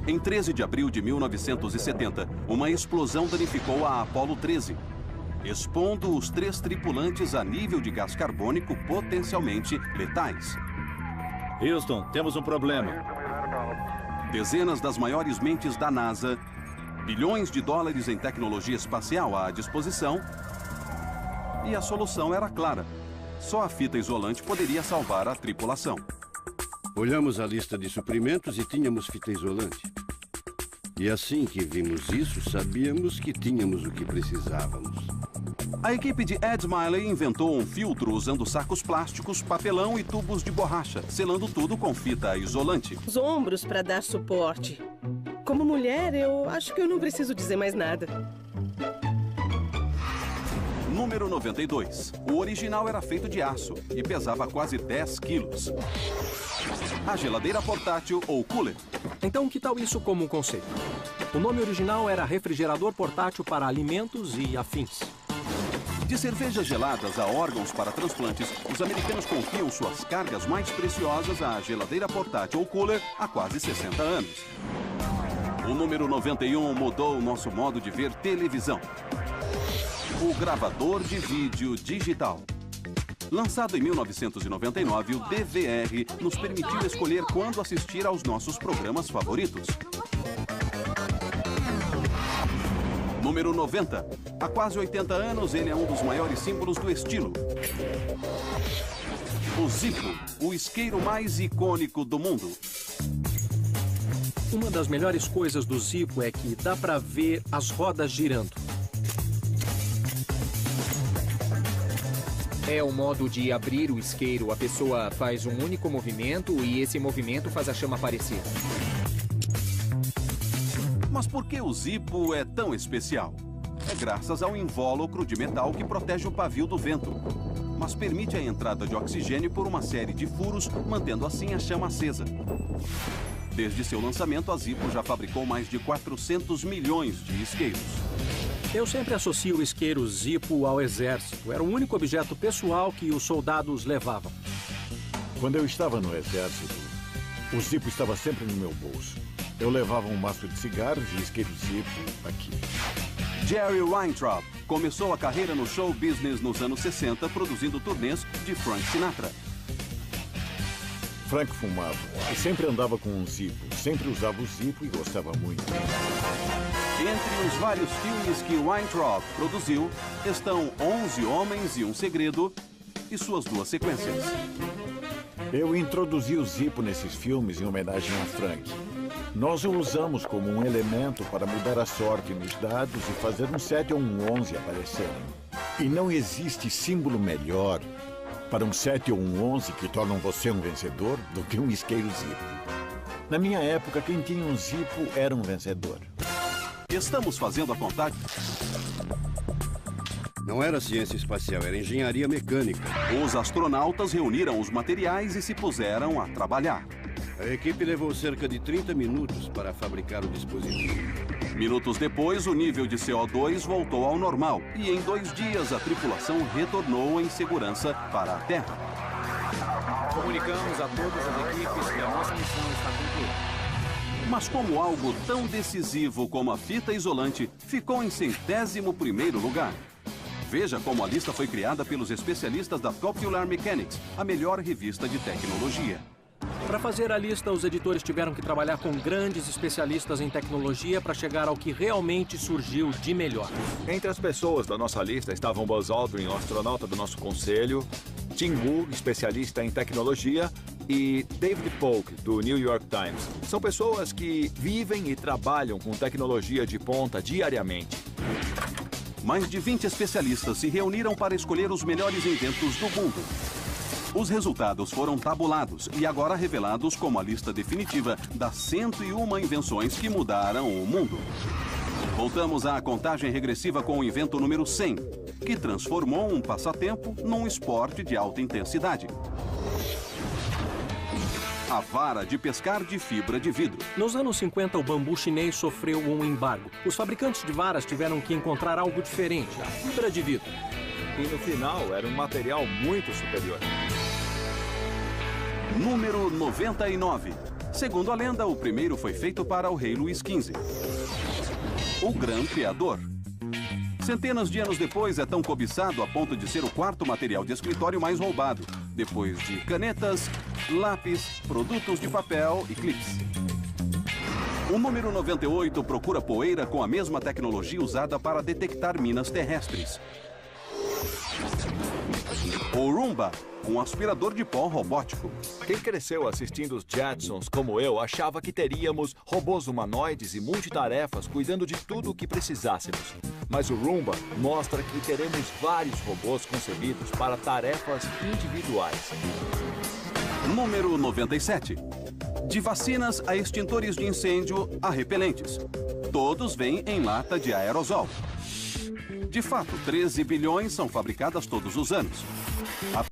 Em 13 de abril de 1970, uma explosão danificou a Apollo 13, expondo os 3 tripulantes a nível de gás carbônico potencialmente letais. Houston, temos um problema. Dezenas das maiores mentes da NASA, bilhões de dólares em tecnologia espacial à disposição, e a solução era clara. Só a fita isolante poderia salvar a tripulação. Olhamos a lista de suprimentos e tínhamos fita isolante. E assim que vimos isso, sabíamos que tínhamos o que precisávamos. A equipe de Ed Miley inventou um filtro usando sacos plásticos, papelão e tubos de borracha, selando tudo com fita isolante. Os ombros para dar suporte. Como mulher, eu acho que eu não preciso dizer mais nada. Número 92. O original era feito de aço e pesava quase 10 quilos. a geladeira portátil ou cooler. Então, que tal isso como um conceito? O nome original era refrigerador portátil para alimentos e afins. De cervejas geladas a órgãos para transplantes, os americanos confiam suas cargas mais preciosas à geladeira portátil ou cooler há quase 60 anos. O número 91 mudou o nosso modo de ver televisão. O gravador de vídeo digital. Lançado em 1999, o DVR nos permitiu escolher quando assistir aos nossos programas favoritos. Número 90. Há quase 80 anos, ele é um dos maiores símbolos do estilo. O Zippo, o isqueiro mais icônico do mundo. Uma das melhores coisas do Zippo é que dá para ver as rodas girando. É o modo de abrir o isqueiro. A pessoa faz um único movimento e esse movimento faz a chama aparecer. Mas por que o Zippo é tão especial? É graças ao invólucro de metal que protege o pavio do vento, mas permite a entrada de oxigênio por uma série de furos, mantendo assim a chama acesa. Desde seu lançamento, a Zippo já fabricou mais de 400 milhões de isqueiros. Eu sempre associo o isqueiro Zippo ao exército. Era o único objeto pessoal que os soldados levavam. Quando eu estava no exército, o Zippo estava sempre no meu bolso. Eu levava um maço de cigarros e isqueiro Zippo aqui. Jerry Weintraub começou a carreira no show business nos anos 60, produzindo turnês de Frank Sinatra. Frank fumava e sempre andava com um Zippo. Sempre usava o Zippo e gostava muito. Entre os vários filmes que Weintraub produziu, estão 11 Homens e um Segredo e suas duas sequências. Eu introduzi o Zippo nesses filmes em homenagem a Frank. Nós o usamos como um elemento para mudar a sorte nos dados e fazer um 7 ou um 11 aparecerem. E não existe símbolo melhor para um 7 ou um 11 que tornam você um vencedor do que um isqueiro Zippo. Na minha época, quem tinha um Zippo era um vencedor. Estamos fazendo a contagem. Não era ciência espacial, era engenharia mecânica. Os astronautas reuniram os materiais e se puseram a trabalhar. A equipe levou cerca de 30 minutos para fabricar o dispositivo. Minutos depois, o nível de CO2 voltou ao normal e em 2 dias a tripulação retornou em segurança para a Terra. Comunicamos a todas as equipes que a nossa missão está concluída. Mas como algo tão decisivo como a fita isolante ficou em 101º lugar? Veja como a lista foi criada pelos especialistas da Popular Mechanics, a melhor revista de tecnologia. Para fazer a lista, os editores tiveram que trabalhar com grandes especialistas em tecnologia para chegar ao que realmente surgiu de melhor. Entre as pessoas da nossa lista estavam Buzz Aldrin, o astronauta do nosso conselho, Tim Wu, especialista em tecnologia, e David Polk, do New York Times. São pessoas que vivem e trabalham com tecnologia de ponta diariamente. Mais de 20 especialistas se reuniram para escolher os melhores inventos do mundo. Os resultados foram tabulados e agora revelados como a lista definitiva das 101 invenções que mudaram o mundo. Voltamos à contagem regressiva com o invento número 100, que transformou um passatempo num esporte de alta intensidade. A vara de pescar de fibra de vidro. Nos anos 50, o bambu chinês sofreu um embargo. Os fabricantes de varas tiveram que encontrar algo diferente, a fibra de vidro. E no final, era um material muito superior. Número 99. Segundo a lenda, o primeiro foi feito para o rei Luís XV. O grampeador. Centenas de anos depois, é tão cobiçado a ponto de ser o 4º material de escritório mais roubado, depois de canetas, lápis, produtos de papel e clipes. O número 98 procura poeira com a mesma tecnologia usada para detectar minas terrestres. O Roomba, um aspirador de pó robótico. Quem cresceu assistindo os Jetsons, como eu, achava que teríamos robôs humanoides e multitarefas cuidando de tudo o que precisássemos. Mas o Roomba mostra que teremos vários robôs concebidos para tarefas individuais. Número 97. De vacinas a extintores de incêndio a repelentes. Todos vêm em lata de aerosol. De fato, 13 bilhões são fabricadas todos os anos.